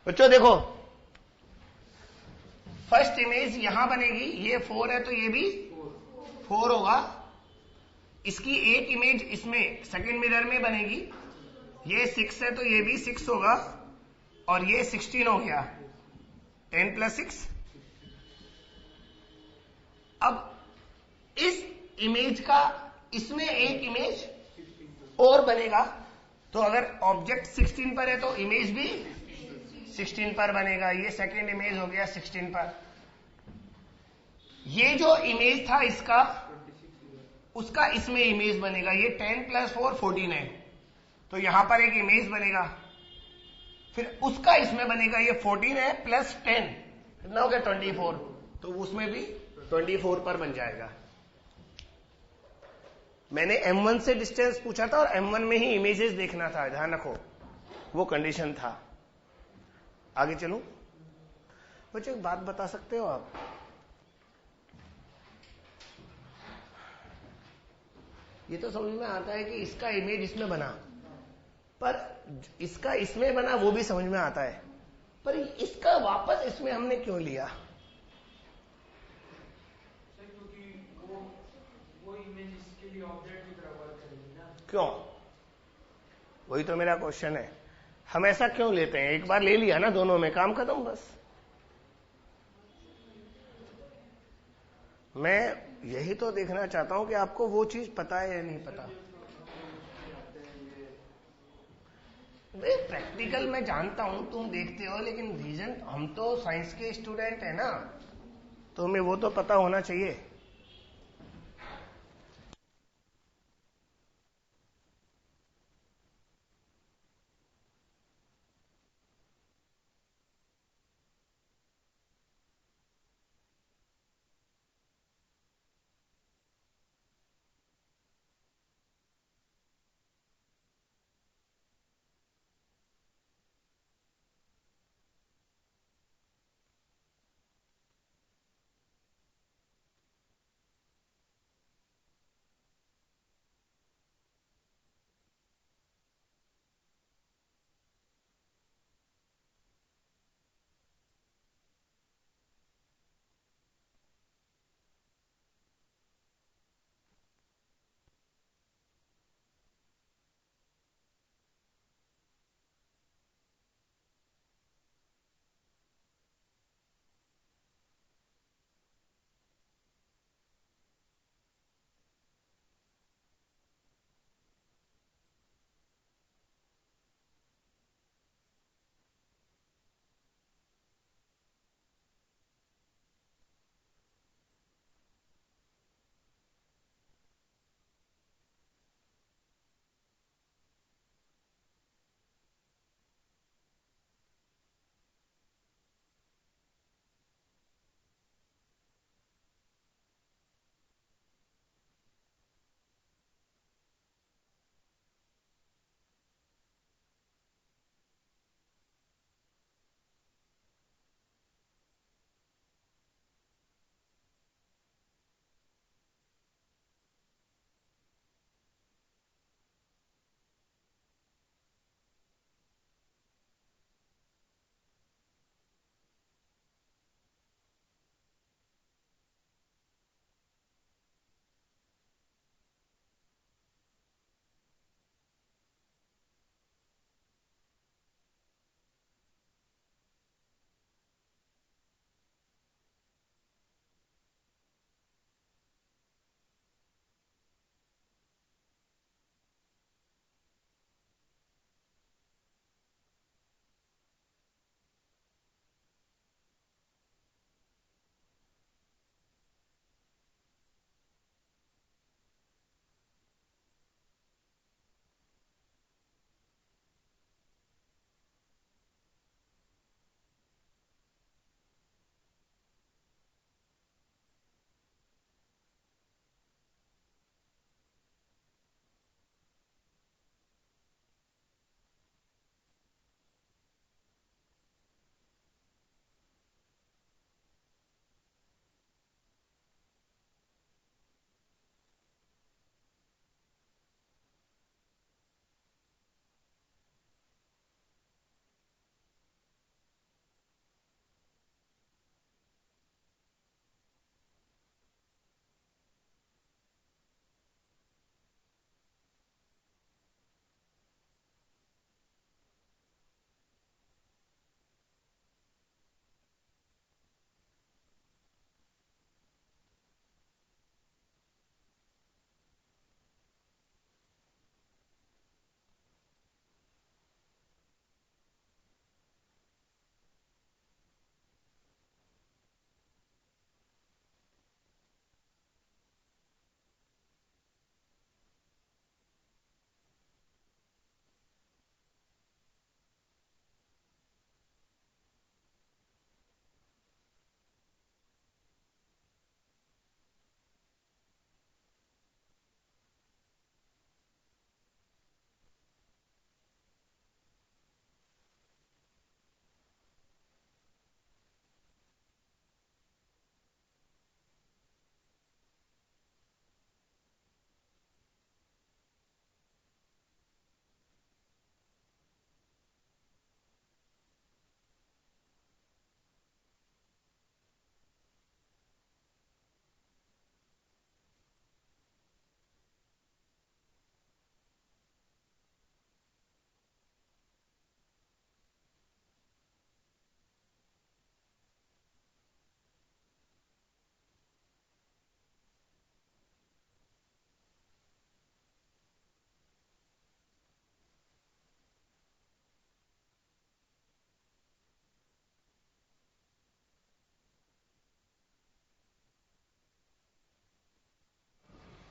बच्चों देखो, फर्स्ट इमेज यहां बनेगी, ये 4 है तो ये भी 4 होगा। इसकी एक इमेज इसमें सेकंड मिरर में बनेगी, ये 6 है तो ये भी 6 होगा, और ये 16 हो गया, 10 + 6। अब इस इमेज का इसमें एक इमेज और बनेगा, तो अगर ऑब्जेक्ट 16 पर है तो इमेज भी 16 पर बनेगा। ये सेकेंड इमेज हो गया 16 पर। ये जो इमेज था इसका, उसका इसमें इमेज बनेगा, ये 10 + 4 14 है, तो यहां पर एक इमेज बनेगा। फिर उसका इसमें बनेगा, ये 14 है + 10 कितना हो गया 24, तो उसमें भी 24 पर बन जाएगा। मैंने M1 से डिस्टेंस पूछा था और M1 में ही इमेजेस देखना था, ध्यान रखो, वो कंडीशन था। आगे चलूं? बच्चों एक बात बता सकते हो आप, ये तो समझ में आता है कि इसका इमेज इसमें बना, पर इसका इसमें बना वो भी समझ में आता है, पर इसका वापस इसमें हमने क्यों लिया? क्योंकि वो इमेज इसके लिए ऑब्जेक्ट की तरह वर्क करेगी ना। क्यों? वही तो मेरा क्वेश्चन है, हम ऐसा क्यों लेते हैं? एक बार ले लिया ना, दोनों में काम खत्म बस। मैं यही तो देखना चाहता हूं कि आपको वो चीज पता है या नहीं पता। प्रैक्टिकल मैं जानता हूं, तुम देखते हो, लेकिन रीजन, हम तो साइंस के स्टूडेंट है ना, तो हमें वो तो पता होना चाहिए।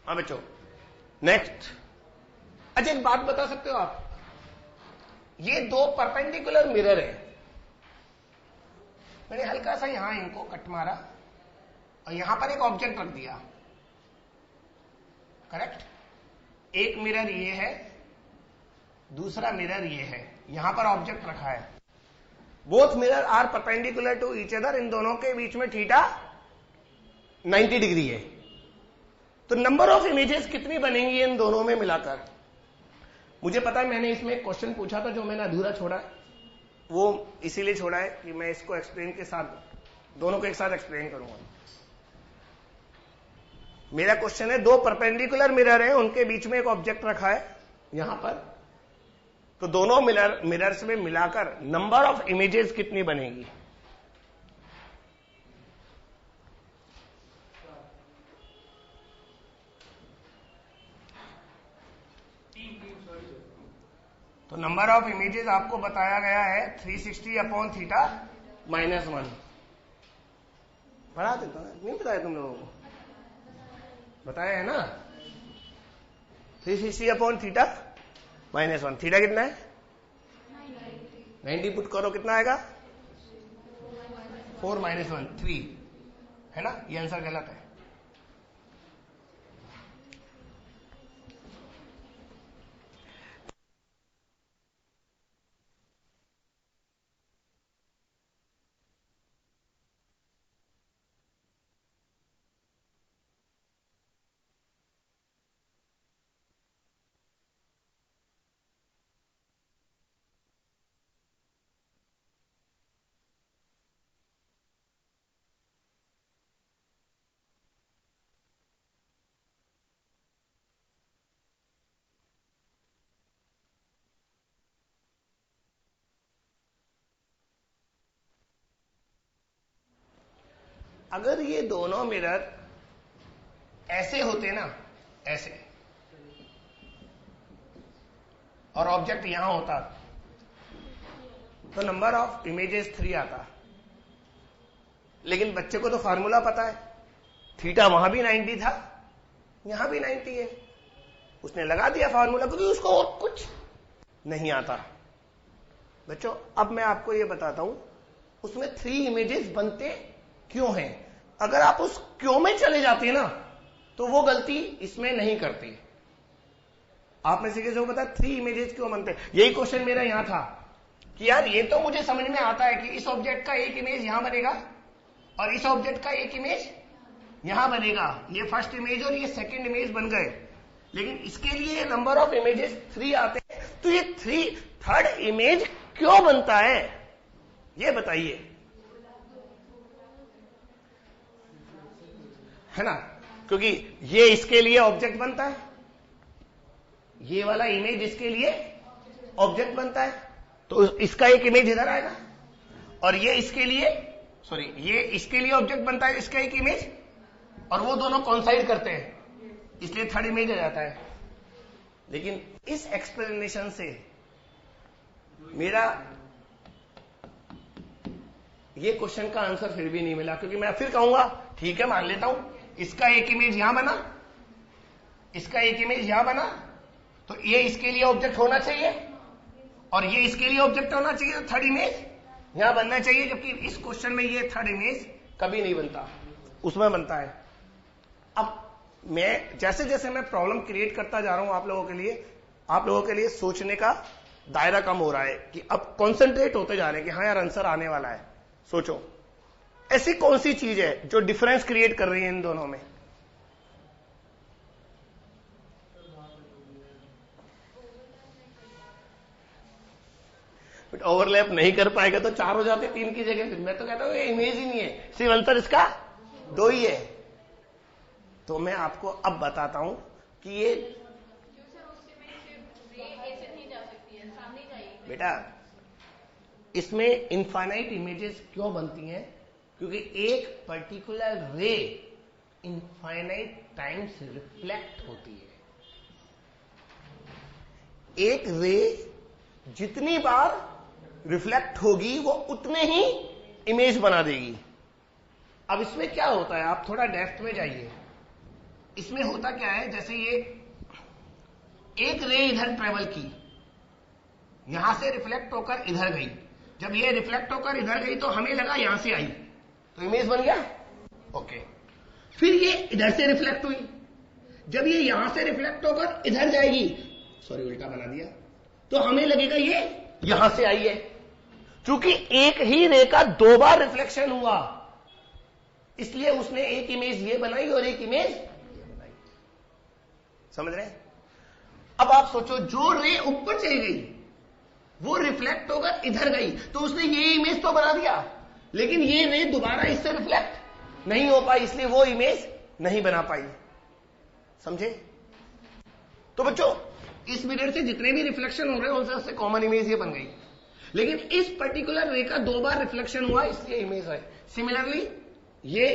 हाँ बच्चों, नेक्स्ट। अच्छा एक बात बता सकते हो आप, ये दो परपेंडिकुलर मिरर है, मैंने हल्का सा यहां इनको कट मारा और यहां पर एक ऑब्जेक्ट रख दिया, करेक्ट? एक मिरर ये है, दूसरा मिरर ये है, यहां पर ऑब्जेक्ट रखा है। Both mirror are perpendicular to each other, इन दोनों के बीच में थीटा 90 डिग्री है। तो नंबर ऑफ इमेजेस कितनी बनेंगी इन दोनों में मिलाकर? मुझे पता है मैंने इसमें एक क्वेश्चन पूछा था जो मैंने अधूरा छोड़ा है, वो इसीलिए छोड़ा है कि मैं इसको एक्सप्लेन के साथ, दोनों को एक साथ एक्सप्लेन करूंगा। मेरा क्वेश्चन है, दो परपेंडिकुलर मिरर है, उनके बीच में एक ऑब्जेक्ट रखा है यहां पर, तो दोनों मिरर्स में मिलाकर नंबर ऑफ इमेजेस कितनी बनेगी? तो नंबर ऑफ इमेजेस आपको बताया गया है 360 अपॉन थीटा -1। पढ़ा देता हूं, नहीं बताया तुम लोगों को? बताया है ना? 360 अपॉन थीटा -1। थीटा कितना है? 90 पुट करो, कितना आएगा? 4 - 1 3, है ना? ये आंसर गलत है। अगर ये दोनों मिरर ऐसे होते ना, ऐसे, और ऑब्जेक्ट यहां होता, तो नंबर ऑफ इमेजेस 3 आता। लेकिन बच्चे को तो फार्मूला पता है, थीटा वहां भी 90 था, यहां भी 90 है, उसने लगा दिया फार्मूला, क्योंकि उसको और कुछ नहीं आता। बच्चों अब मैं आपको यह बताता हूं उसमें 3 इमेजेस बनते क्यों हैं। अगर आप उस क्यों में चले जाते ना तो वो गलती इसमें नहीं करती। आप में से किसी को पता 3 इमेजेस क्यों बनते? यही क्वेश्चन मेरा यहां था कि यार ये तो मुझे समझ में आता है कि इस ऑब्जेक्ट का एक इमेज यहां बनेगा और इस ऑब्जेक्ट का एक इमेज यहां बनेगा, ये फर्स्ट इमेज और ये सेकंड इमेज बन गए, लेकिन इसके लिए नंबर ऑफ इमेजेस 3 आते हैं, तो ये थर्ड इमेज क्यों बनता है ये बताइए, है ना? क्योंकि ये इसके लिए ऑब्जेक्ट बनता है, ये वाला इमेज इसके लिए ऑब्जेक्ट बनता है, तो इसका एक इमेज इधर आएगा, और ये इसके लिए, सॉरी, ये इसके लिए ऑब्जेक्ट बनता है, इसका एक इमेज, और वो दोनों कॉन्साइड करते हैं, इसलिए थर्ड इमेज आ जाता है। लेकिन इस एक्सप्लेनेशन से मेरा ये क्वेश्चन का आंसर फिर भी नहीं मिला, क्योंकि मैं फिर कहूंगा ठीक है मान लेता हूं इसका एक इमेज यहां बना, इसका एक इमेज यहां बना, तो ये इसके लिए ऑब्जेक्ट होना चाहिए और ये इसके लिए ऑब्जेक्ट होना चाहिए, तो थर्ड इमेज यहां बनना चाहिए, जबकि इस क्वेश्चन में ये थर्ड इमेज कभी नहीं बनता, उसमें बनता है। अब मैं जैसे जैसे मैं प्रॉब्लम क्रिएट करता जा रहा हूं आप लोगों के लिए सोचने का दायरा कम हो रहा है कि अब कॉन्सेंट्रेट होते जा रहे हैं कि हाँ यार आंसर आने वाला है। सोचो ऐसी कौन सी चीज है जो डिफरेंस क्रिएट कर रही है इन दोनों में? बट ओवरलैप नहीं कर पाएगा तो 4 हो जाते 3 की जगह। फिर मैं तो कहता हूं ये इमेज ही नहीं है, सिर्फ आंसर इसका 2 ही है। तो मैं आपको अब बताता हूं कि ये बेटा इसमें इनफाइनाइट इमेजेस क्यों बनती हैं? क्योंकि एक पर्टिकुलर रे इनफाइनाइट टाइम्स रिफ्लेक्ट होती है। एक रे जितनी बार रिफ्लेक्ट होगी वो उतने ही इमेज बना देगी। अब इसमें क्या होता है, आप थोड़ा डेप्थ में जाइए, इसमें होता क्या है, जैसे ये एक रे इधर ट्रेवल की, यहां से रिफ्लेक्ट होकर इधर गई, जब ये रिफ्लेक्ट होकर इधर गई तो हमें लगा यहां से आई, तो इमेज बन गया। ओके, फिर ये इधर से रिफ्लेक्ट हुई, जब ये यहां से रिफ्लेक्ट होकर इधर जाएगी, सॉरी उल्टा बना दिया, तो हमें लगेगा ये यहां से आई है। चूंकि एक ही रे का 2 बार रिफ्लेक्शन हुआ, इसलिए उसने एक इमेज ये बनाई और एक इमेज ये बनाई। समझ रहे हैं? अब आप सोचो, जो रे ऊपर चली गई वो रिफ्लेक्ट होकर इधर गई, तो उसने ये इमेज तो बना दिया, लेकिन ये रे दोबारा इससे रिफ्लेक्ट नहीं हो पाई, इसलिए वो इमेज नहीं बना पाई। समझे? तो बच्चों, इस मिरर से जितने भी रिफ्लेक्शन हो रहे हैं उनसे उससे कॉमन इमेज ये बन गई, लेकिन इस पर्टिकुलर रे का 2 बार रिफ्लेक्शन हुआ, इसलिए इमेज है। सिमिलरली ये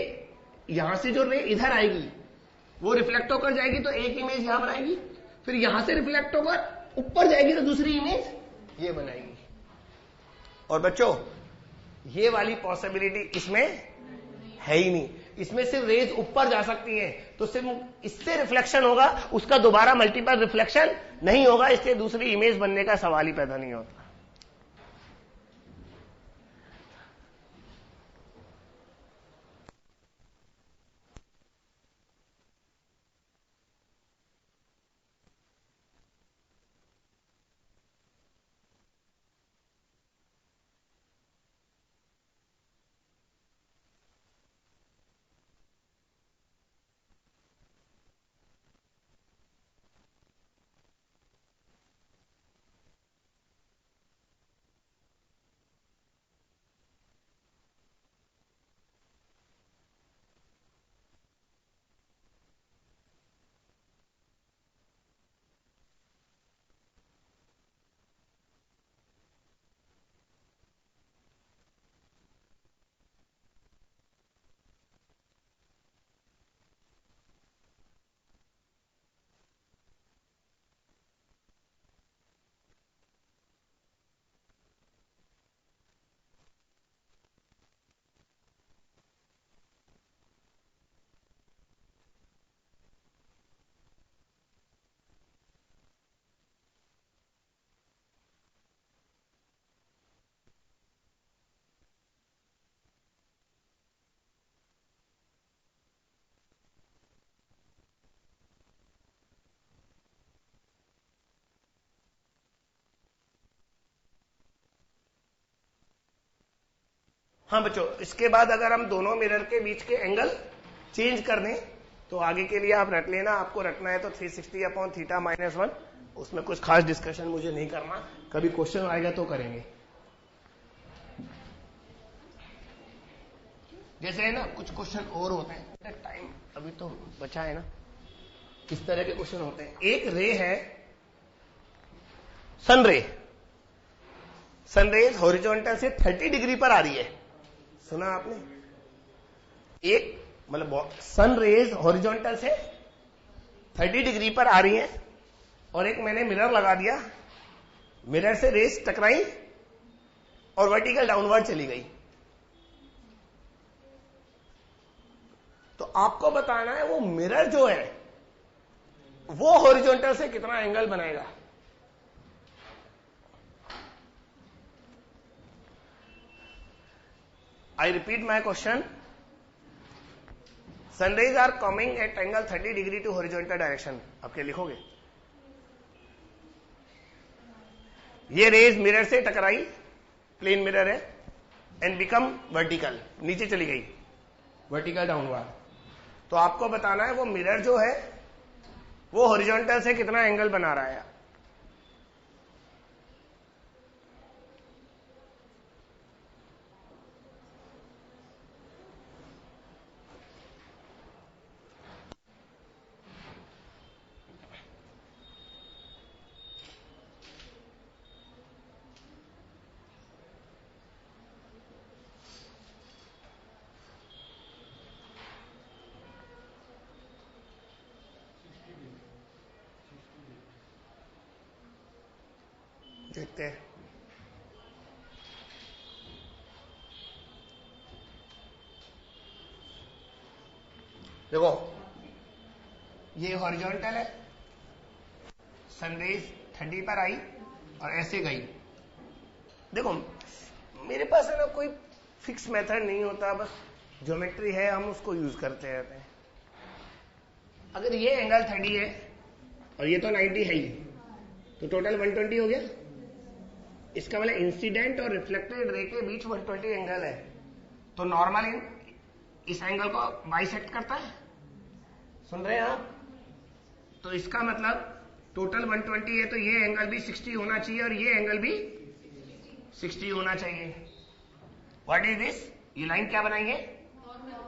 यहां से जो रे इधर आएगी वो रिफ्लेक्ट होकर जाएगी, तो एक इमेज यहां बनाएगी, फिर यहां से रिफ्लेक्ट होकर ऊपर जाएगी तो दूसरी इमेज ये बनाएगी। और बच्चों, ये वाली पॉसिबिलिटी इसमें है ही नहीं, इसमें सिर्फ रेज ऊपर जा सकती है, तो सिर्फ इससे रिफ्लेक्शन होगा, उसका दोबारा मल्टीपल रिफ्लेक्शन नहीं होगा, इसलिए दूसरी इमेज बनने का सवाल ही पैदा नहीं होता। हाँ बच्चों, इसके बाद अगर हम दोनों मिरर के बीच के एंगल चेंज कर दें तो आगे के लिए आप रट लेना, आपको रटना है तो 360/θ-1, उसमें कुछ खास डिस्कशन मुझे नहीं करना, कभी क्वेश्चन आएगा तो करेंगे। जैसे है ना, कुछ क्वेश्चन और होते हैं, टाइम अभी तो बचा है ना, किस तरह के क्वेश्चन होते हैं। एक रे है सनरे, सनरेज हॉरिजॉन्टल से 30 डिग्री पर आ रही है, सुना आपने? एक मतलब सन रेज हॉरिजॉन्टल से 30 डिग्री पर आ रही है, और एक मैंने मिरर लगा दिया, मिरर से रेज टकराई और वर्टिकल डाउनवर्ड चली गई। तो आपको बताना है वो मिरर जो है वो हॉरिजॉन्टल से कितना एंगल बनाएगा। I repeat my question. Sun rays are coming at angle 30 degree to horizontal direction. अब क्या लिखोगे? ये रेज मिरर से टकराई, प्लेन मिरर है, एंड बिकम वर्टिकल, नीचे चली गई, वर्टिकल डाउनवर्ड। तो आपको बताना है वो मिरर जो है वो हॉरिजॉन्टल से कितना एंगल बना रहा है। देखते हैं। देखो, ये हॉरिजॉन्टल है, सनरेज 30 पर आई और ऐसे गई। देखो मेरे पास है ना कोई फिक्स मेथड नहीं होता, बस ज्योमेट्री है, हम उसको यूज करते रहते हैं। अगर ये एंगल 30 है और ये तो 90 है ही, तो टोटल 120 हो गया। इसका मतलब इंसिडेंट और रिफ्लेक्टेड रे के बीच 120 एंगल है, तो नॉर्मल इस एंगल को बाइसेक्ट करता है। सुन रहे हैं आप? तो इसका मतलब टोटल 120 है, तो ये एंगल भी 60 होना चाहिए और ये एंगल भी 60 होना चाहिए। What is this? ये लाइन क्या बनाएंगे?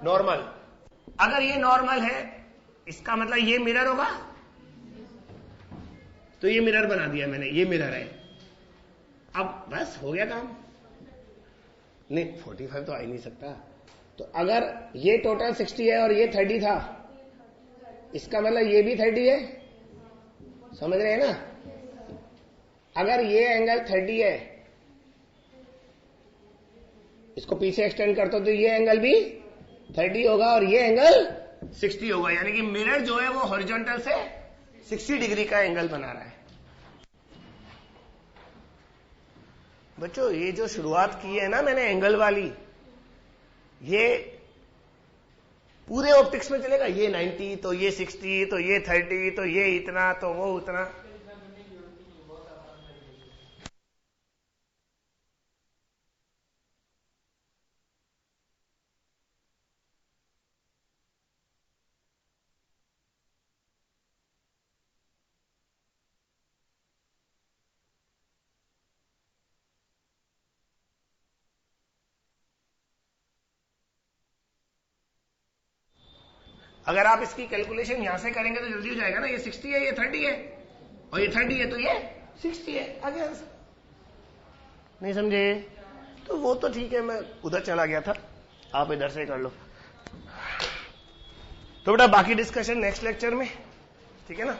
नॉर्मल। अगर ये नॉर्मल है, इसका मतलब ये मिरर होगा, तो ये मिरर बना दिया मैंने, ये मिरर है। अब बस हो गया काम। नहीं 45 तो आ ही नहीं सकता। तो अगर ये टोटल 60 है और ये 30 था, इसका मतलब ये भी 30 है। समझ रहे हैं ना? अगर ये एंगल 30 है, इसको पीछे एक्सटेंड करते तो ये एंगल भी 30 होगा और ये एंगल 60 होगा, यानी कि मिरर जो है वो हॉरिजॉन्टल से 60 डिग्री का एंगल बना रहा है। बच्चों ये जो शुरुआत की है ना मैंने एंगल वाली, ये पूरे ऑप्टिक्स में चलेगा। ये 90 तो ये 60 तो ये 30 तो ये इतना तो वो उतना। अगर आप इसकी कैलकुलेशन यहां से करेंगे तो जल्दी हो जाएगा ना। ये 60 है, ये 30 है और ये 30 है तो ये 60 है। आगे आंसर नहीं समझे? तो वो तो ठीक है, मैं उधर चला गया था, आप इधर से कर लो। तो बेटा बाकी डिस्कशन नेक्स्ट लेक्चर में, ठीक है ना?